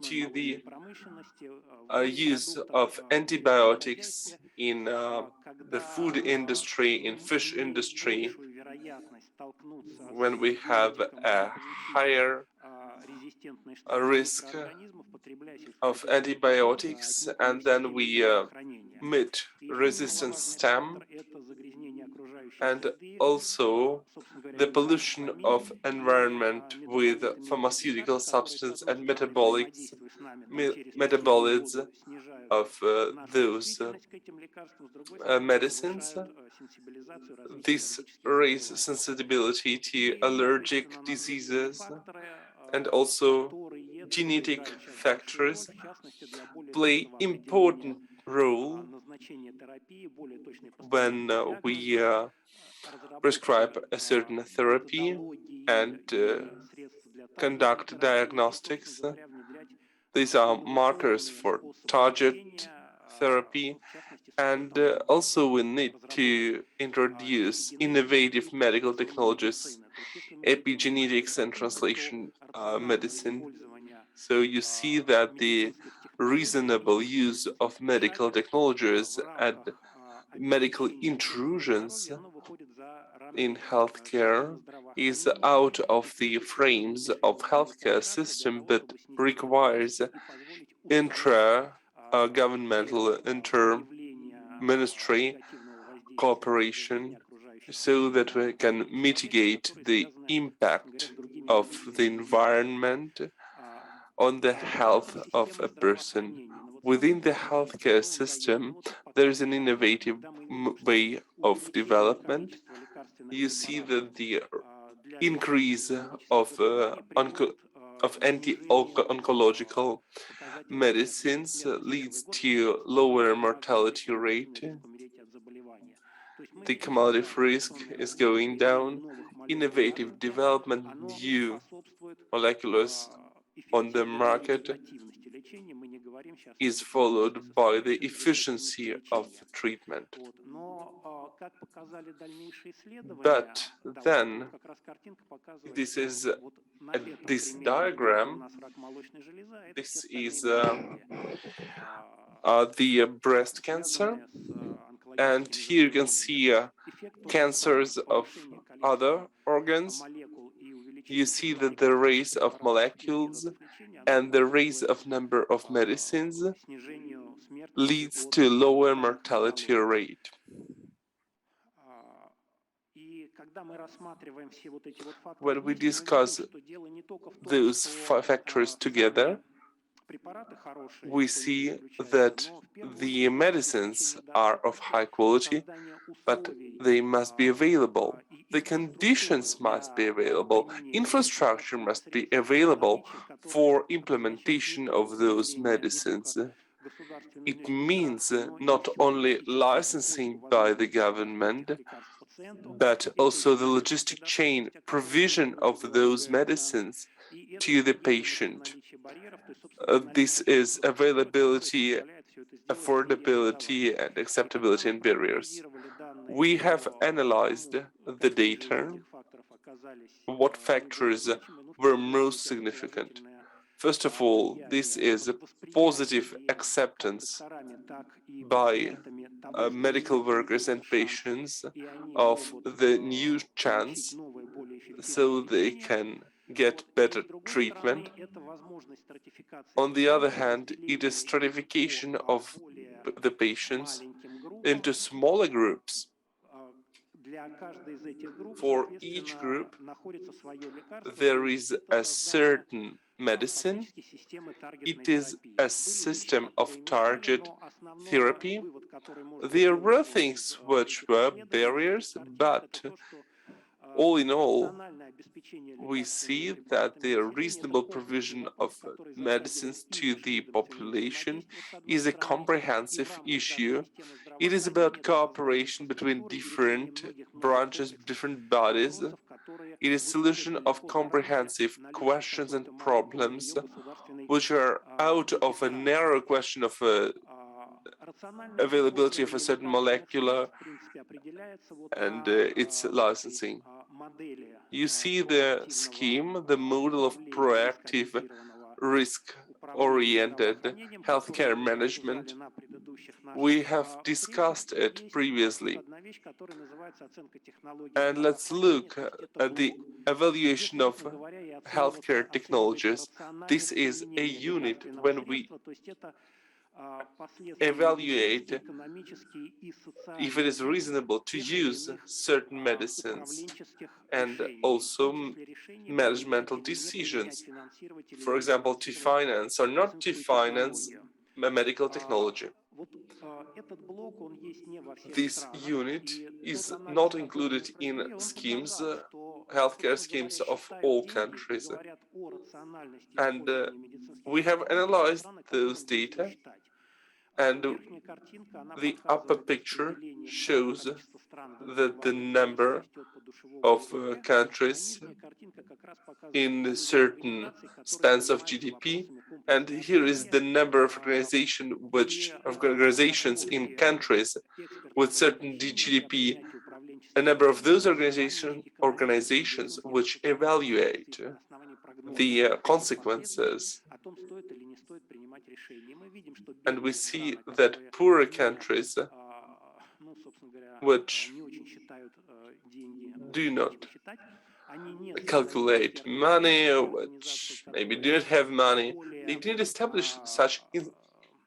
to the use of antibiotics in the food industry, in fish industry, when we have a higher risk of antibiotics, and then we meet resistant stem, and also the pollution of environment with pharmaceutical substance and metabolites of those medicines. This raises sensitivity to allergic diseases, and also genetic factors play important role when we prescribe a certain therapy and conduct diagnostics. These are markers for target therapy, and also we need to introduce innovative medical technologies, epigenetics and translation medicine. So you see that the reasonable use of medical technologies and medical intrusions in healthcare is out of the frames of healthcare system, but requires intra-governmental, inter-ministry cooperation so that we can mitigate the impact of the environment on the health of a person. Within the healthcare system, there is an innovative way of development. You see that the increase of anti-oncological medicines leads to lower mortality rate. The cumulative risk is going down. Innovative development, new molecules on the market is followed by the efficiency of treatment. But then this is this diagram, this is the breast cancer, and here you can see cancers of other organs. You see that the raise of molecules and the raise of number of medicines leads to lower mortality rate. When we discuss those factors together, we see that the medicines are of high quality, but they must be available. The conditions must be available. Infrastructure must be available for implementation of those medicines. It means not only licensing by the government, but also the logistic chain provision of those medicines to the patient. This is availability, affordability, and acceptability and barriers. We have analyzed the data, what factors were most significant. First of all, this is a positive acceptance by medical workers and patients of the new chance so they can get better treatment. On the other hand, it is stratification of the patients into smaller groups. For each group, there is a certain medicine. It is a system of target therapy. There were things which were barriers, but all in all, we see that the reasonable provision of medicines to the population is a comprehensive issue. It is about cooperation between different branches, different bodies. It is solution of comprehensive questions and problems which are out of a narrow question of availability of a certain molecular and its licensing. You see the scheme, the model of proactive, risk-oriented healthcare management. We have discussed it previously. And let's look at the evaluation of healthcare technologies. This is a unit when we evaluate if it is reasonable to use certain medicines and also managemental decisions. For example, to finance or not to finance a medical technology. This unit is not included in schemes, healthcare schemes of all countries. And we have analyzed those data, and the upper picture shows that the number of countries in certain spans of GDP, and here is the number of organizations in countries with certain GDP, a number of those organizations which evaluate the consequences. And we see that poorer countries which do not calculate money, which maybe do not have money, they didn't establish such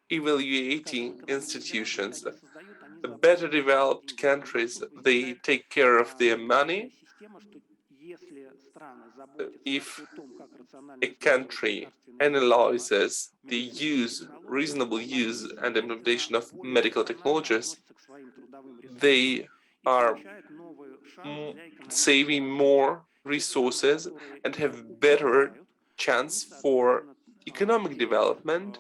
evaluating institutions. The better developed countries, they take care of their money. If a country analyzes the reasonable use and implementation of medical technologies, they are saving more resources and have better chance for economic development.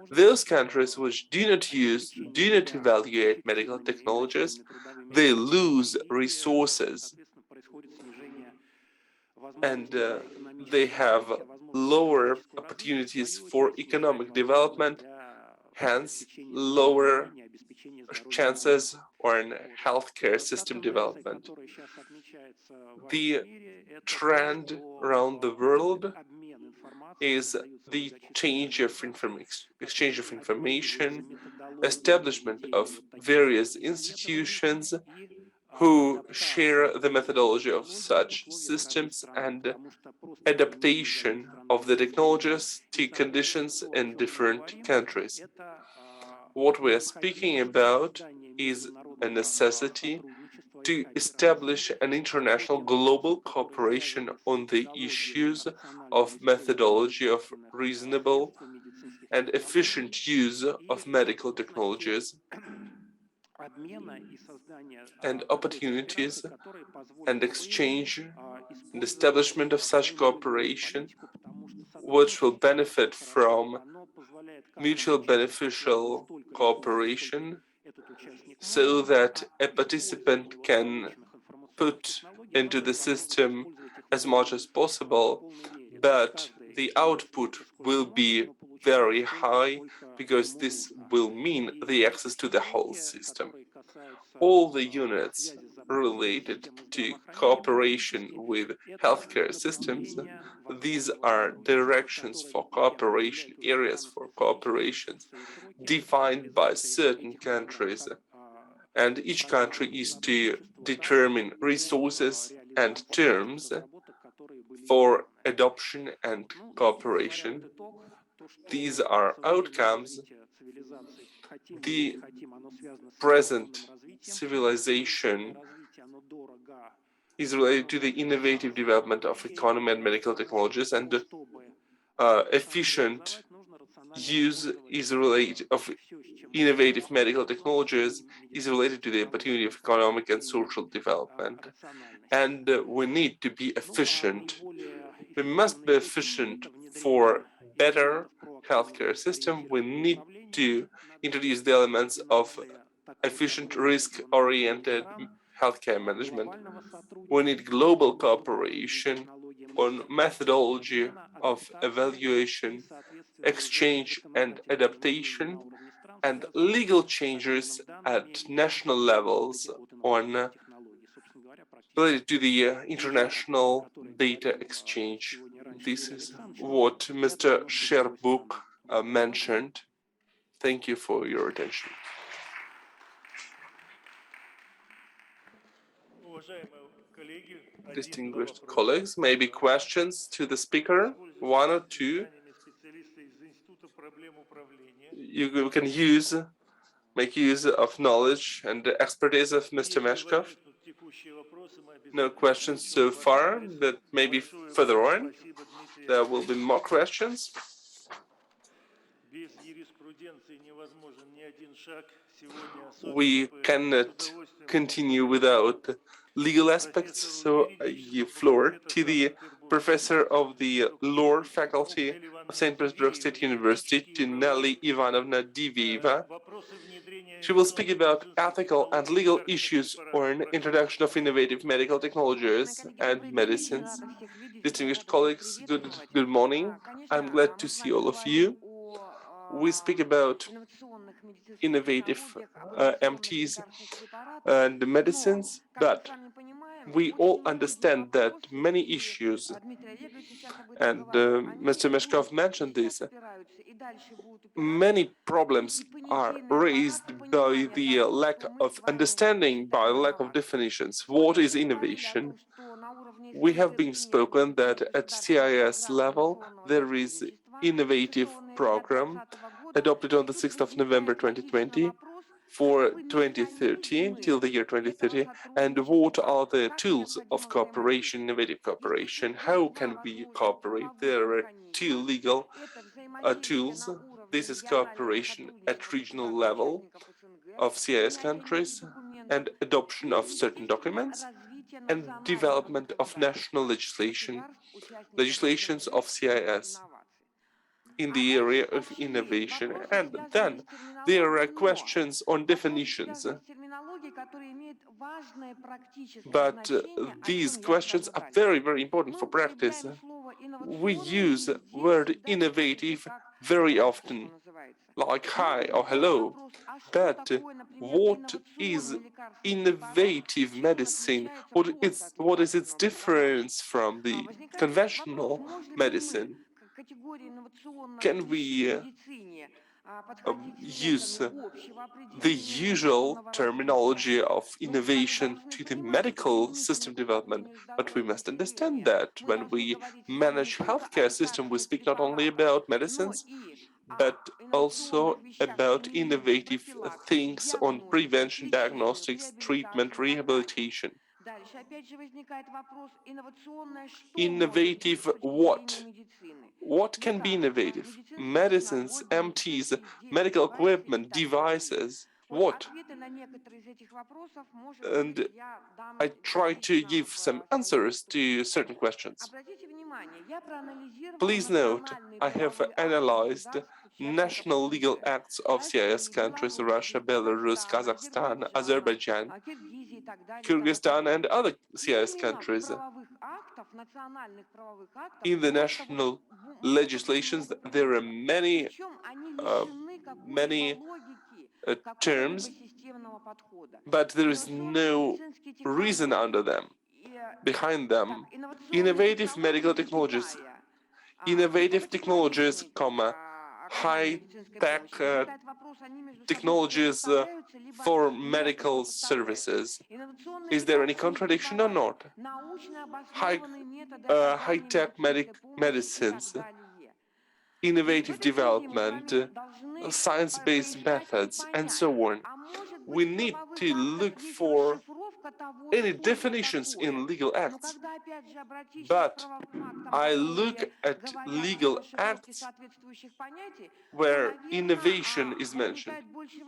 Those countries which do not evaluate medical technologies, they lose resources and they have lower opportunities for economic development hence lower chances on healthcare system development. The trend around the world is the exchange of information, establishment of various institutions who share the methodology of such systems, and adaptation of the technologies to conditions in different countries. What we are speaking about is a necessity to establish an international global cooperation on the issues of methodology of reasonable and efficient use of medical technologies and opportunities and exchange and establishment of such cooperation, which will benefit from mutual beneficial cooperation, so that a participant can put into the system as much as possible, but the output will be very high, because this will mean the access to the whole system. All the units related to cooperation with healthcare systems, these are directions for cooperation, areas for cooperation defined by certain countries, and each country is to determine resources and terms for adoption and cooperation. These are outcomes. The present civilization is related to the innovative development of economy and medical technologies, and efficient use is related of innovative medical technologies is related to the opportunity of economic and social development. And we need to be efficient. We must be efficient for better healthcare system. We need to introduce the elements of efficient risk-oriented healthcare management. We need global cooperation on methodology of evaluation, exchange and adaptation, and legal changes at national levels on related to the international data exchange. This is what Mr. Sherbuk mentioned. Thank you for your attention. Distinguished colleagues, maybe questions to the speaker, one or two. You can make use of knowledge and the expertise of Mr. Meshkov. No questions so far, but maybe further on there will be more questions. We cannot continue without legal aspects, so I give floor to the professor of the law faculty of St. Petersburg State University, to Nelly Ivanovna Divieva. She will speak about ethical and legal issues on introduction of innovative medical technologies and medicines. Distinguished colleagues, good morning. I'm glad to see all of you. We speak about innovative MTs and medicines, but we all understand that many issues, and Mr. Meshkov mentioned this, many problems are raised by the lack of understanding, by the lack of definitions. What is innovation? We have been spoken that at CIS level there is innovative program adopted on the 6th of November 2020 for 2030, till the year 2030, and what are the tools of cooperation, innovative cooperation? How can we cooperate? There are two legal tools. This is cooperation at regional level of CIS countries, and adoption of certain documents, and development of national legislations of CIS in the area of innovation. And then there are questions on definitions. But these questions are very, very important for practice. We use word innovative very often. like hi or hello, but what is innovative medicine? What is its difference from the conventional medicine? Can we use the usual terminology of innovation to the medical system development? But we must understand that when we manage healthcare system, we speak not only about medicines, but also about innovative things on prevention, diagnostics, treatment, rehabilitation. Innovative what? What can be innovative? Medicines, MTs, medical equipment, devices. What? And I try to give some answers to certain questions. Please note, I have analyzed national legal acts of CIS countries, Russia, Belarus, Kazakhstan, Azerbaijan, Kyrgyzstan, and other CIS countries. In the national legislations, there are many terms, but there is no reason under them, behind them. Innovative medical technologies, high-tech technologies for medical services. Is there any contradiction or not? High-tech medicines, innovative development, science-based methods, and so on. We need to look for any definitions in legal acts, but I look at legal acts where innovation is mentioned,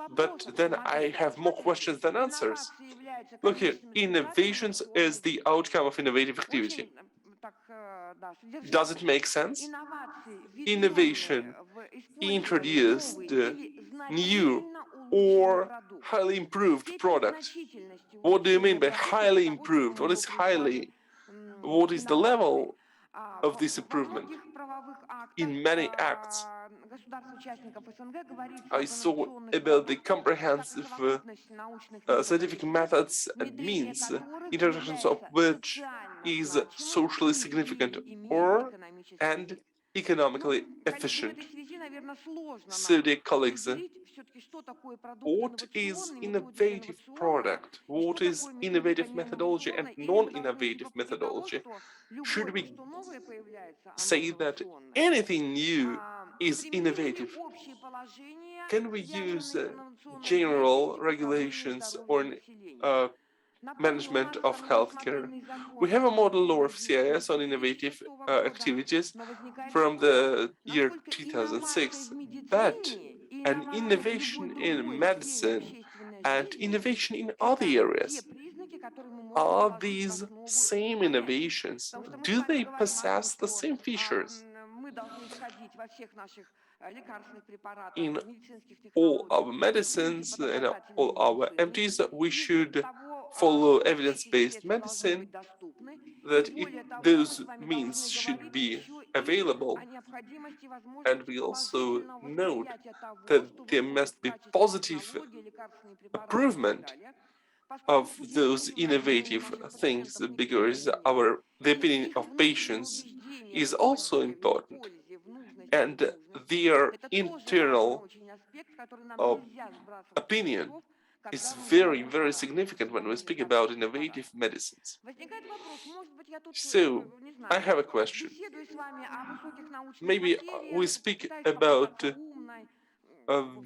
but then I have more questions than answers. Look here, innovations is the outcome of innovative activity. Does it make sense? Innovation introduced new or highly improved product. What do you mean by highly improved? What is highly? What is the level of this improvement? In many acts, I saw about the comprehensive scientific methods and means, introductions of which is socially significant and economically efficient. So, dear colleagues, what is innovative product? What is innovative methodology and non-innovative methodology? Should we say that anything new is innovative? Can we use general regulations on management of healthcare? We have a model law of CIS on innovative activities from the year 2006, but an innovation in medicine and innovation in other areas, are these same innovations? Do they possess the same features? In all our medicines and all our MTs, we should follow evidence-based medicine, that those means should be available. And we also note that there must be positive improvement of those innovative things, because the opinion of patients is also important, and their internal opinion is very, very significant when we speak about innovative medicines. So, I have a question. Maybe we speak about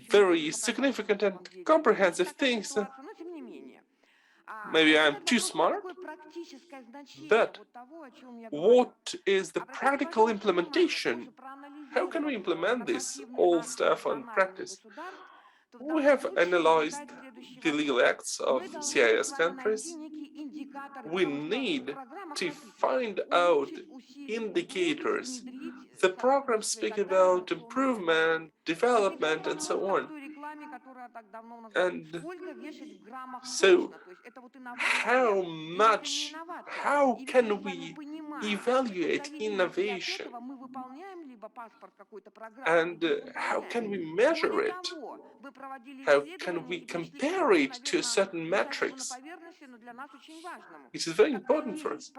very significant and comprehensive things. Maybe I'm too smart, but what is the practical implementation? How can we implement this all stuff on practice? We have analyzed the legal acts of CIS countries. We need to find out indicators. The programs speak about improvement, development, and so on. And so how can we evaluate innovation? And how can we measure it? How can we compare it to certain metrics? It is very important for us.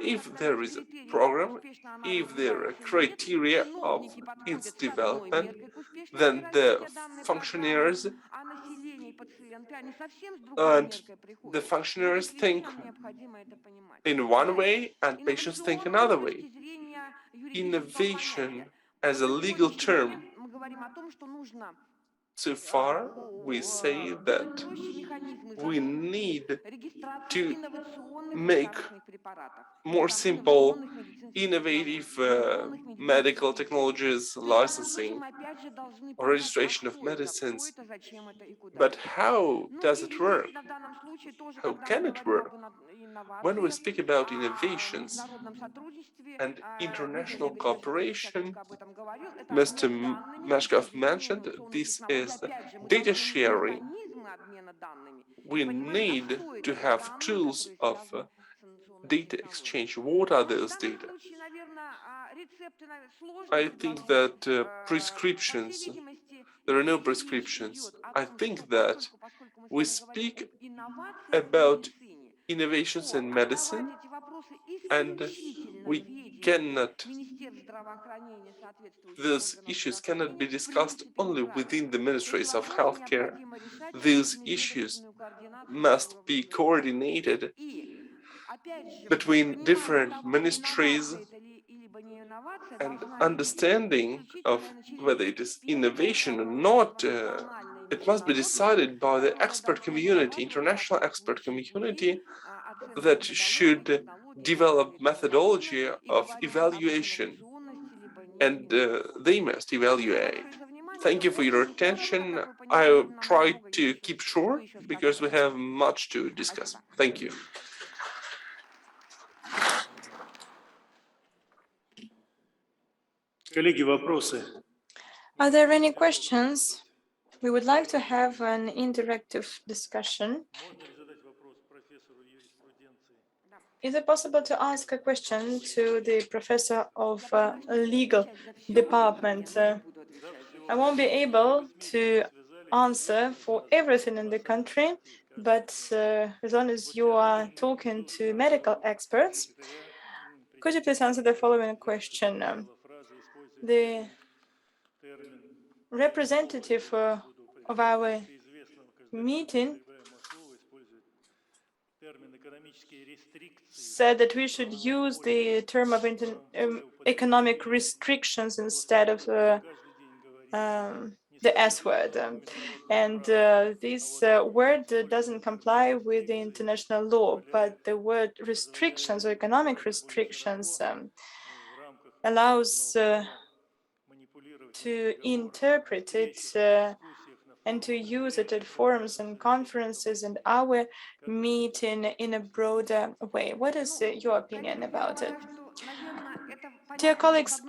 If there is a program, if there are criteria of its development, then the functionaries think in one way and patients think another way. Innovation as a legal term, so far we say that we need to make more simple, innovative medical technologies, licensing, or registration of medicines. But how does it work? How can it work? When we speak about innovations and international cooperation, Mr. Mashkov mentioned this is data sharing. We need to have tools of data exchange. What are those data? I think that prescriptions, there are no prescriptions. I think that we speak about innovations in medicine, and those issues cannot be discussed only within the ministries of healthcare. These issues must be coordinated between different ministries, and understanding of whether it is innovation or not, it must be decided by the expert community, international expert community, that should develop methodology of evaluation, and they must evaluate. Thank you for your attention. I'll try to keep short because we have much to discuss. Thank you. Коллеги, вопросы? Are there any questions? We would like to have an interactive discussion. Is it possible to ask a question to the professor of legal department? I won't be able to answer for everything in the country, but as long as you are talking to medical experts, could you please answer the following question? The representative of our meeting said that we should use the term of economic restrictions instead of the S word. And this word doesn't comply with the international law, but the word restrictions or economic restrictions allows to interpret it and to use it at forums and conferences and our meeting in a broader way. What is your opinion about it? Dear colleagues,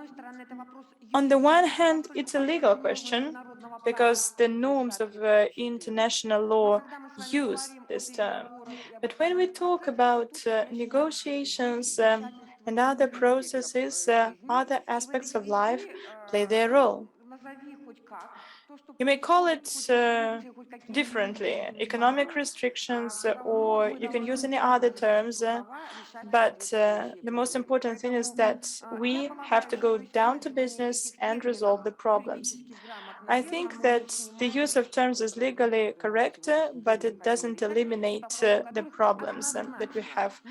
on the one hand, it's a legal question because the norms of international law use this term. But when we talk about negotiations and other processes, other aspects of life play their role. You may call it differently, economic restrictions, or you can use any other terms, but the most important thing is that we have to go down to business and resolve the problems. I think that the use of terms is legally correct, but it doesn't eliminate the problems that we have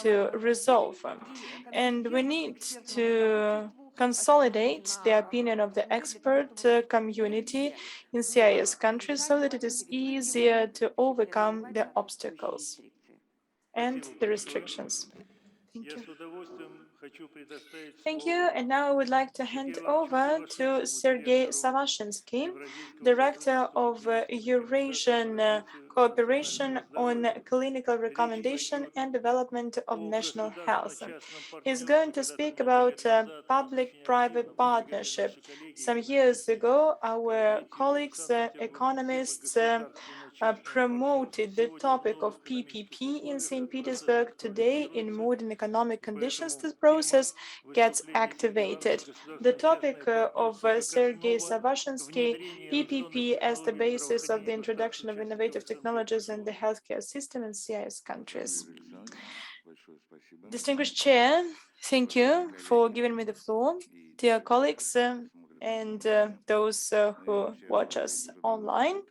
to resolve. And we need to consolidate the opinion of the expert community in CIS countries so that it is easier to overcome the obstacles and the restrictions. Thank you. Thank you. And now I would like to hand over to Sergei Savashinsky, Director of Eurasian Cooperation on Clinical Recommendation and Development of National Health. He's going to speak about public-private partnership. Some years ago, our colleagues, economists, promoted the topic of PPP in St. Petersburg. Today, in modern economic conditions, this process gets activated. The topic of Sergei Savashinsky, PPP as the basis of the introduction of innovative technologies in the healthcare system in CIS countries. Distinguished Chair, thank you for giving me the floor. Dear colleagues and those who watch us online,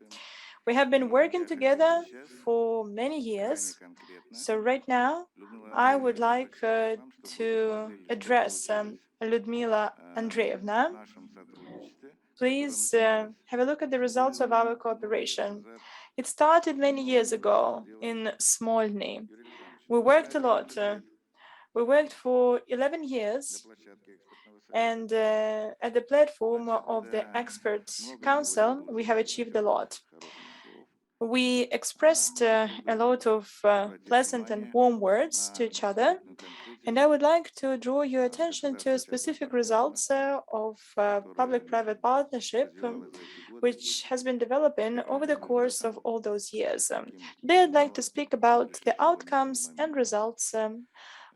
we have been working together for many years. So right now, I would like to address Ludmila Andreevna. Please have a look at the results of our cooperation. It started many years ago in Smolny. We worked a lot. We worked for 11 years, and at the platform of the Expert Council, we have achieved a lot. We expressed a lot of pleasant and warm words to each other, and I would like to draw your attention to specific results of public-private partnership, which has been developing over the course of all those years. Today, I'd like to speak about the outcomes and results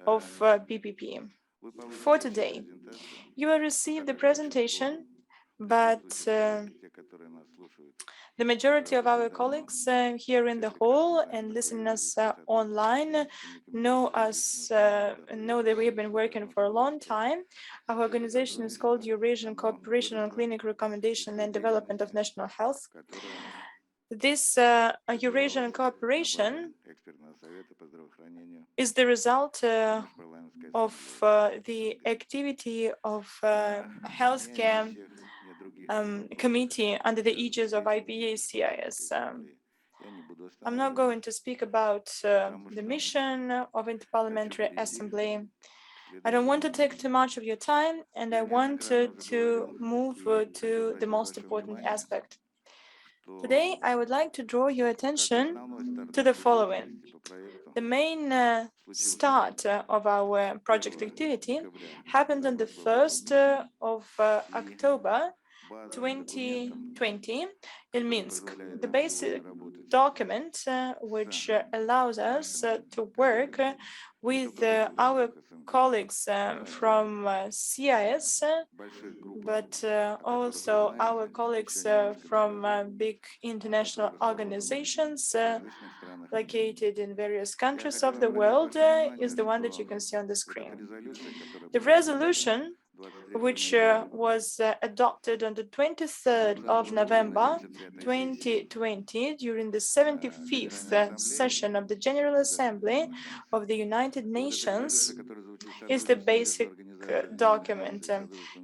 of PPP. For today, you will receive the presentation, but the majority of our colleagues here in the hall and listening us online know us, know that we have been working for a long time. Our organization is called Eurasian Cooperation on Clinical Recommendation and Development of National Health. This Eurasian cooperation is the result of the activity of healthcare committee under the aegis of IPA-CIS. I'm not going to speak about the mission of Interparliamentary Assembly. I don't want to take too much of your time, and I want to move to the most important aspect. Today, I would like to draw your attention to the following. The main start of our project activity happened on the 1st of October 2020 in Minsk. The basic document which allows us to work with our colleagues from CIS, but also our colleagues from big international organizations located in various countries of the world is the one that you can see on the screen. The resolution, which was adopted on the 23rd of November 2020 during the 75th session of the General Assembly of the United Nations, is the basic document.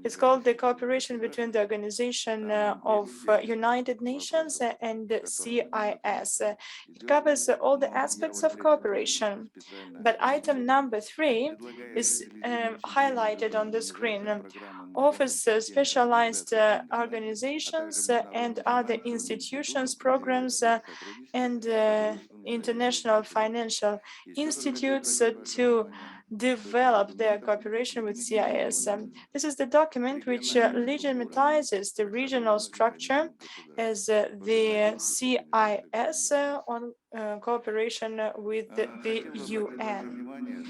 It's called the Cooperation between the Organization of United Nations and CIS. It covers all the aspects of cooperation, but item number 3 is highlighted on the screen. Offers specialized organizations and other institutions, programs, and international financial institutes to develop their cooperation with CIS. This is the document which legitimizes the regional structure as the CIS on cooperation with the UN.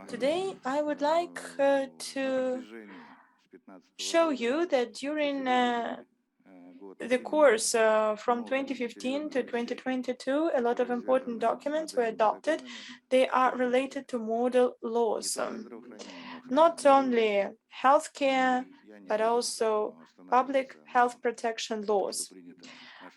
Today, I would like to show you that during the course from 2015 to 2022, a lot of important documents were adopted. They are related to model laws, not only healthcare, but also public health protection laws.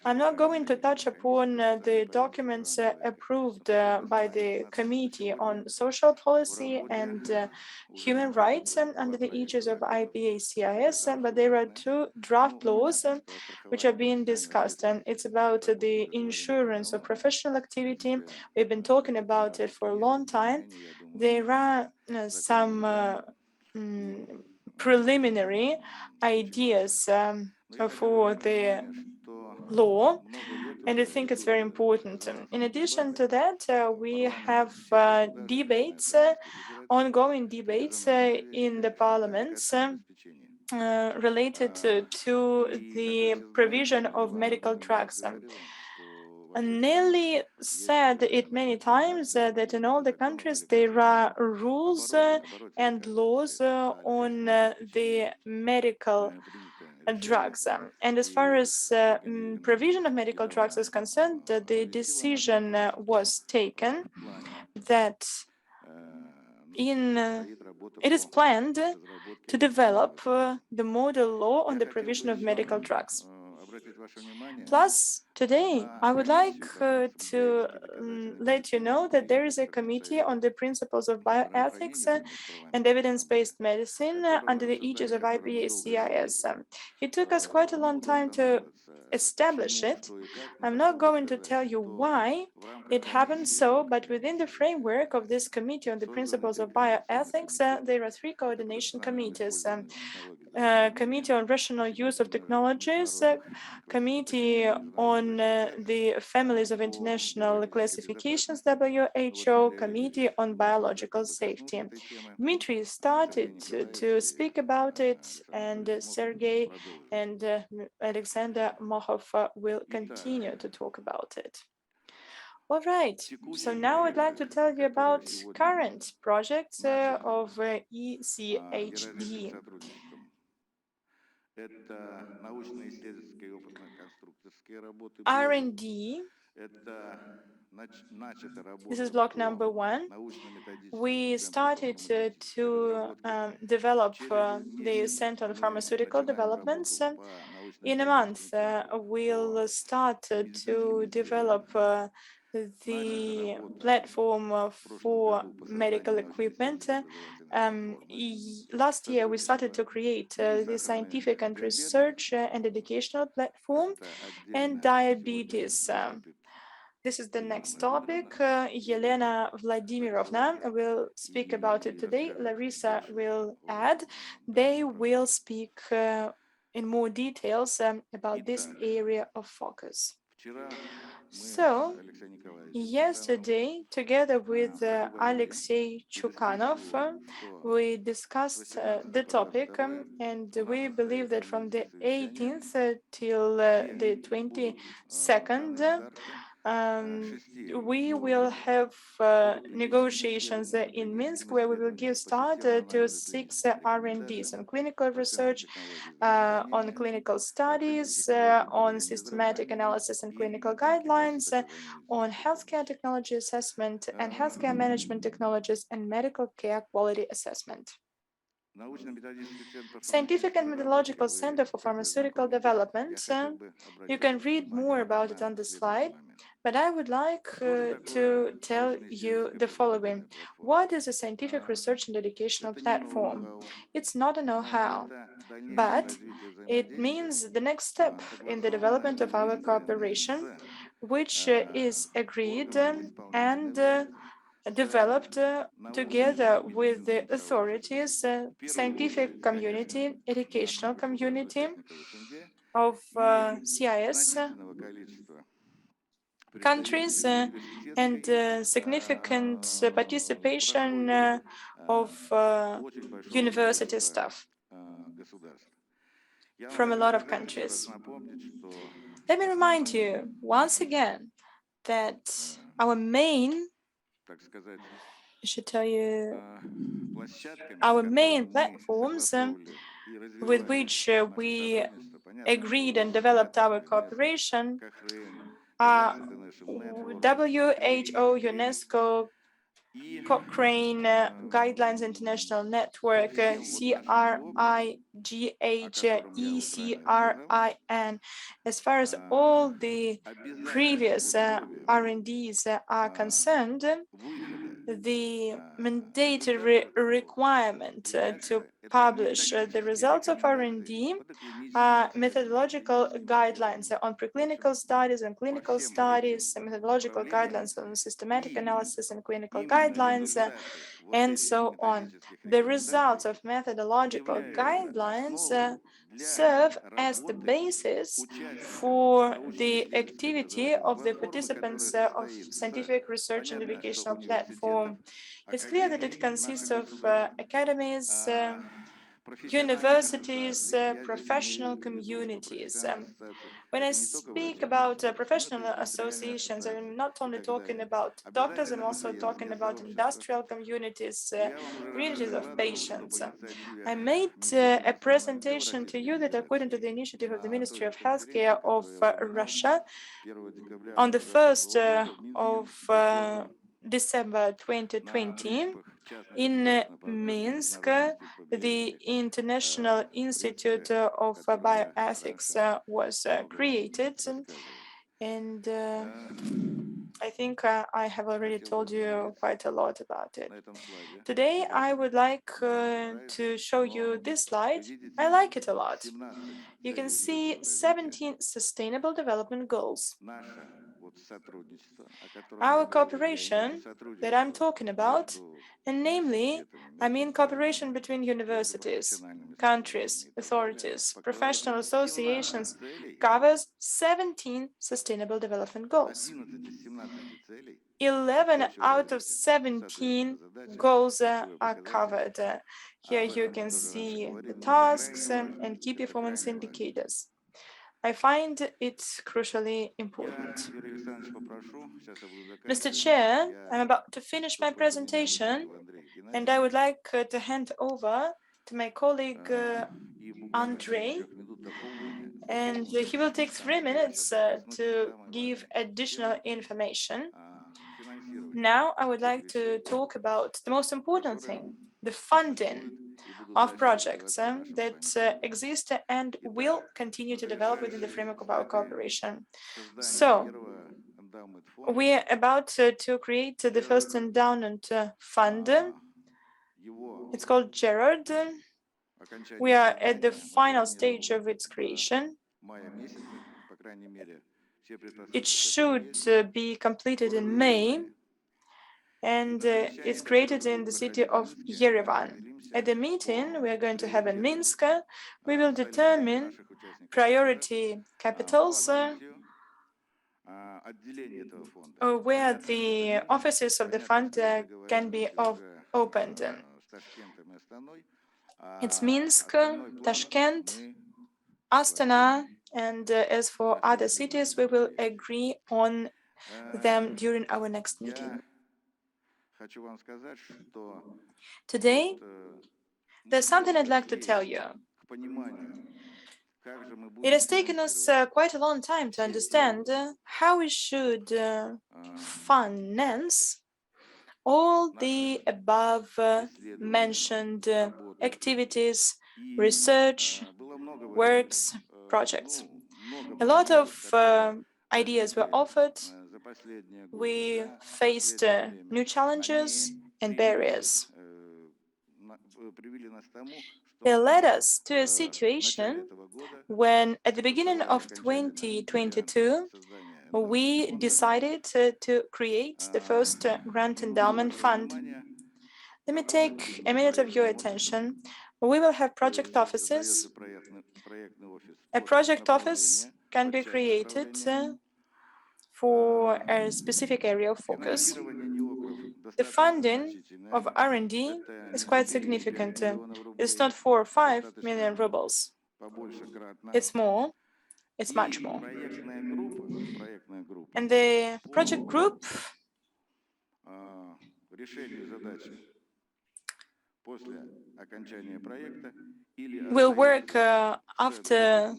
I'm not going to touch upon the documents approved by the Committee on Social Policy and Human Rights under the aegis of IPA-CIS, but there are 2 draft laws which are being discussed, and it's about the insurance of professional activity. We've been talking about it for a long time, There are some preliminary ideas for the law, and I think it's very important. In addition to that, we have debates, ongoing debates in the parliaments related to the provision of medical drugs. Nelly said it many times that in all the countries there are rules and laws on the medical drugs. And as far as provision of medical drugs is concerned, the decision was taken that it is planned to develop the model law on the provision of medical drugs. Plus, today, I would like to let you know that there is a committee on the principles of bioethics and evidence-based medicine under the aegis of IPCIS. It took us quite a long time to establish it. I'm not going to tell you why it happened so, but within the framework of this committee on the principles of bioethics, there are three coordination committees. Committee on Rational Use of Technologies, Committee on the Families of International Classifications, WHO, Committee on Biological Safety. Dmitry started to speak about it, and Sergey and Alexander Mohov will continue to talk about it. All right, so now I'd like to tell you about current projects of ECHD. R&D, this is block number 1. We started to develop the Center on Pharmaceutical Developments. In a month, we'll start to develop the platform for medical equipment. Last year, we started to create the scientific and research and educational platform and diabetes. This is the next topic. Yelena Vladimirovna will speak about it today. Larissa will add. They will speak in more details about this area of focus. So, yesterday, together with Alexei Chukanov, we discussed the topic, and we believe that from the 18th till the 22nd, we will have negotiations in Minsk where we will give start to 6 R&Ds on clinical research, on clinical studies, on systematic analysis and clinical guidelines, on healthcare technology assessment and healthcare management technologies and medical care quality assessment. Scientific and Methodological Center for Pharmaceutical Development. You can read more about it on the slide, but I would like to tell you the following. What is a scientific research and educational platform? It's not a know-how, but it means the next step in the development of our cooperation, which is agreed and developed together with the authorities, scientific community, educational community of CIS countries and significant participation of university staff from a lot of countries. Let me remind you once again that our main, I should tell you, our main platforms with which we agreed and developed our cooperation are WHO, UNESCO, Cochrane Guidelines International Network, CRID, GHECRIN. As far as all the previous R&Ds are concerned, the mandatory requirement to publish the results of R&D are methodological guidelines on preclinical studies and clinical studies, methodological guidelines on systematic analysis and clinical guidelines, and so on. The results of methodological guidelines serve as the basis for the activity of the participants of scientific research and educational platform. It's clear that it consists of academies, universities, professional communities. When I speak about professional associations, I'm not only talking about doctors, I'm also talking about industrial communities, communities of patients. I made a presentation to you that, according to the initiative of the Ministry of Healthcare of Russia, on the 1st of December 2020, in Minsk, the International Institute of Bioethics was created, and I think I have already told you quite a lot about it. Today, I would like to show you this slide. I like it a lot. You can see 17 Sustainable Development Goals. Our cooperation that I'm talking about, and namely, I mean cooperation between universities, countries, authorities, professional associations, covers 17 Sustainable Development Goals. 11 out of 17 goals are covered. Here you can see the tasks and key performance indicators. I find it crucially important. Mr. Chair, I'm about to finish my presentation, and I would like to hand over to my colleague Andrei, and he will take 3 minutes to give additional information. Now I would like to talk about the most important thing, the funding of projects that exist and will continue to develop within the framework of our cooperation. So, we are about to create the first endowment fund. It's called Gerard. We are at the final stage of its creation. It should be completed in May, and it's created in the city of Yerevan. At the meeting we are going to have in Minsk, we will determine priority capitals where the offices of the fund can be opened. It's Minsk, Tashkent, Astana, and as for other cities, we will agree on them during our next meeting. Today, there's something I'd like to tell you. It has taken us quite a long time to understand how we should finance all the above mentioned activities, research, works, projects. A lot of ideas were offered. We faced new challenges and barriers. They led us to a situation when, at the beginning of 2022, we decided to create the first grant endowment fund. Let me take a minute of your attention. We will have project offices. A project office can be created for a specific area of focus. The funding of R&D is quite significant. It's not 4 or 5 million rubles. It's more. It's much more. And the project group will work after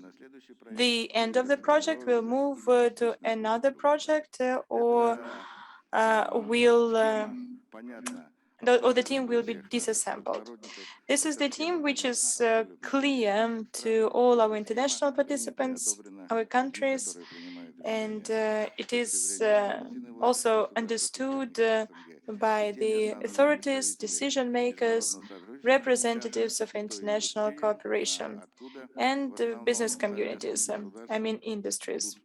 the end of the project. We'll move to another project or will or the team will be disassembled. This is the team which is clear to all our international participants, our countries, and it is also understood by the authorities, decision makers, representatives of international cooperation, and business communities, I mean industries,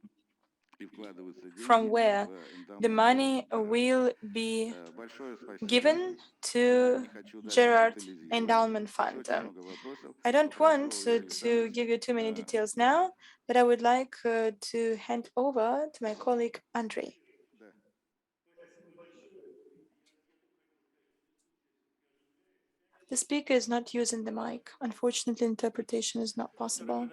from where the money will be given to Gerard Endowment Fund. I don't want to give you too many details now, but I would like to hand over to my colleague Andrei. The speaker is not using the mic. Unfortunately, interpretation is not possible.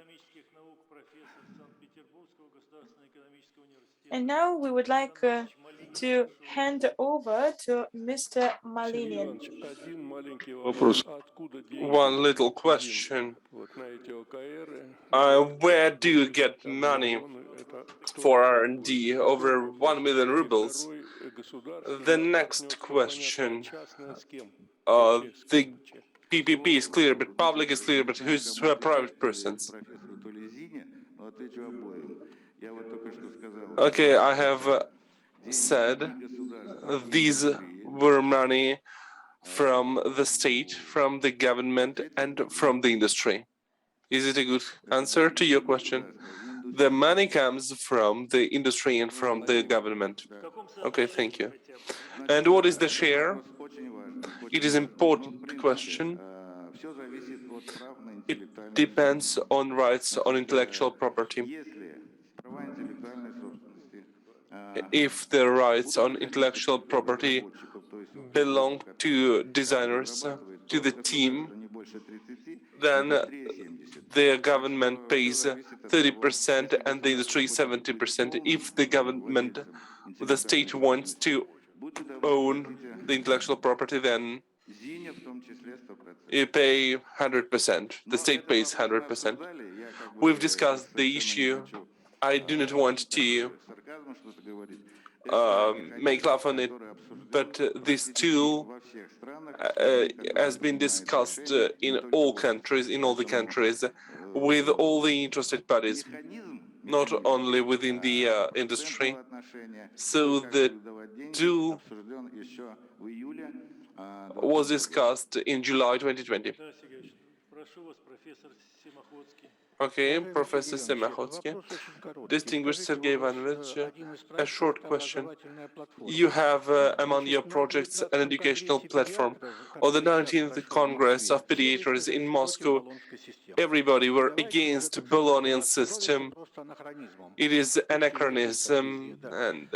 And now we would like to hand over to Mr. Malinin. One little question. Where do you get money for R&D? Over 1 million rubles. The next question. The PPP is clear, but public is clear, but who are private persons? Okay, I have said these were money from the state, from the government, and from the industry. Is it a good answer to your question? The money comes from the industry and from the government. Okay, thank you. And what is the share? It is an important question. It depends on rights on intellectual property. If the rights on intellectual property belong to designers, to the team, then the government pays 30% and the industry 70%. If the government, the state wants to own the intellectual property, then you pay 100%. The state pays 100%. We've discussed the issue. I do not want to make laugh on it, but this tool has been discussed in all countries, in all the countries, with all the interested parties, not only within the industry. So the tool was discussed in July 2020. Okay, Professor Semokhotsky. Distinguished Sergei Ivanovich, a short question. You have among your projects an educational platform. On the 19th Congress of Pediatrics in Moscow, everybody were against Bolognian system. It is anachronism and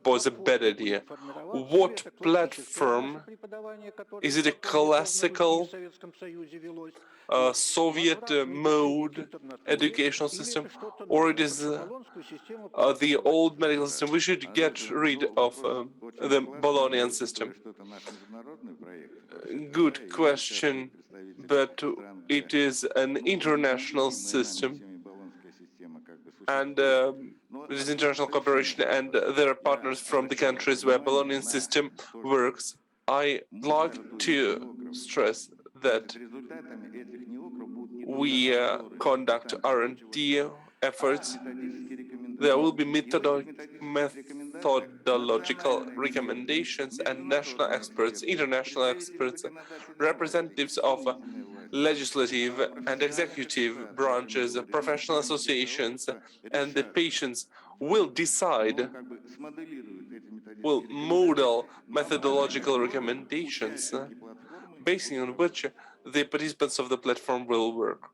was a bad idea. What platform? Is it a classical Soviet mode educational system, or it is the old medical system? We should get rid of the Bolognian system. Good question, but it is an international system, and it is international cooperation, and there are partners from the countries where Bolognian system works. I like to stress that we conduct R&D efforts. There will be methodological recommendations, and national experts, international experts, representatives of legislative and executive branches, professional associations, and the patients will decide, will model methodological recommendations based on which the participants of the platform will work.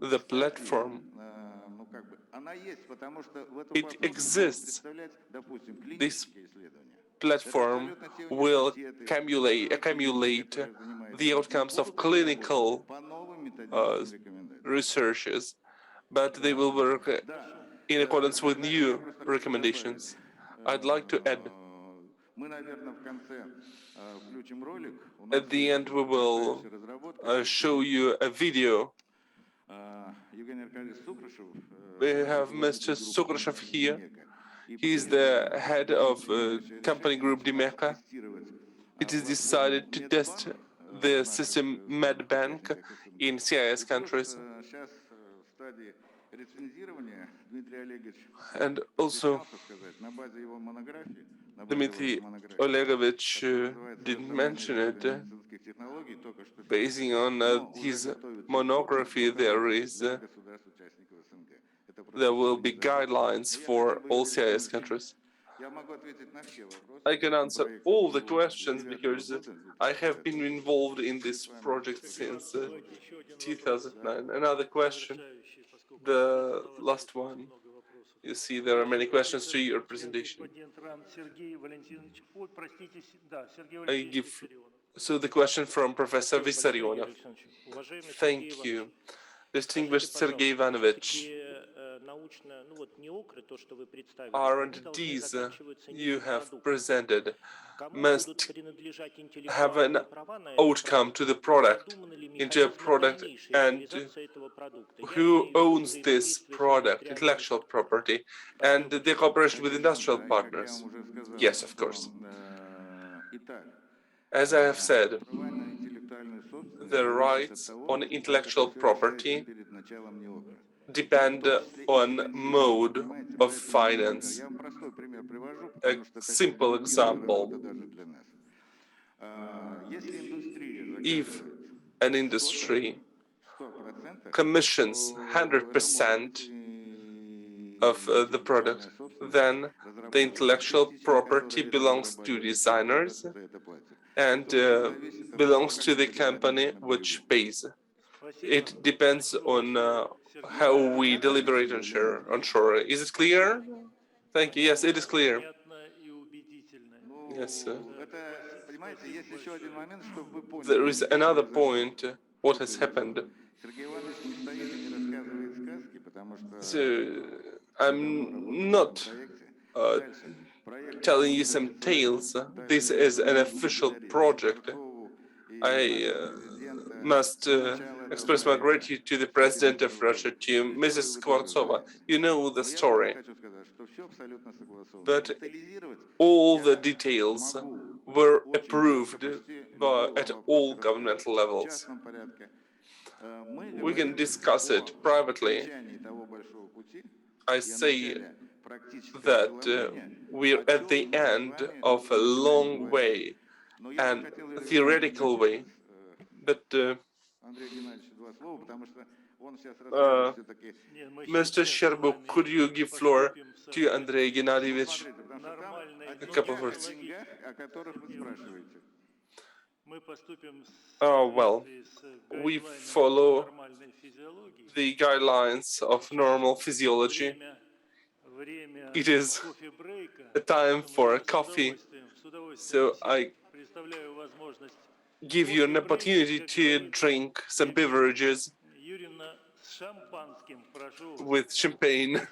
The platform, it exists. This platform will accumulate the outcomes of clinical researches, but they will work in accordance with new recommendations. I'd like to add, at the end we will show you a video. We have Mr. Sukrashev here. He's the head of company group Dimeca. It is decided to test the system MedBank in CIS countries. And also, Dmitry Olegovich didn't mention it. Basing on his monography, there will be guidelines for all CIS countries. I can answer all the questions because I have been involved in this project since 2009. Another question, the last one. You see, there are many questions to your presentation. So the question from Professor Vissarionov. Thank you. Distinguished Sergei Ivanovich, R&Ds you have presented must have an outcome to the product, into a product, and who owns this product, intellectual property, and the cooperation with industrial partners? Yes, of course. As I have said, the rights on intellectual property depend on mode of finance. A simple example, if an industry commissions 100% of the product, then the intellectual property belongs to designers and belongs to the company which pays. It depends on how we deliberate on shore. Is it clear? Thank you. Yes, it is clear. Yes. There is another point. What has happened? So I'm not telling you some tales. This is an official project. I must express my gratitude to the President of Russia, to Mrs. Skvortsova. You know the story. But all the details were approved at all governmental levels. We can discuss it privately. I say that we're at the end of a long way and theoretical way, but Mr. Sherbuk, could you give floor to Andrei Gennadievich? A couple of words. Well, we follow the guidelines of normal physiology. It is a time for a coffee, so I give you an opportunity to drink some beverages with champagne.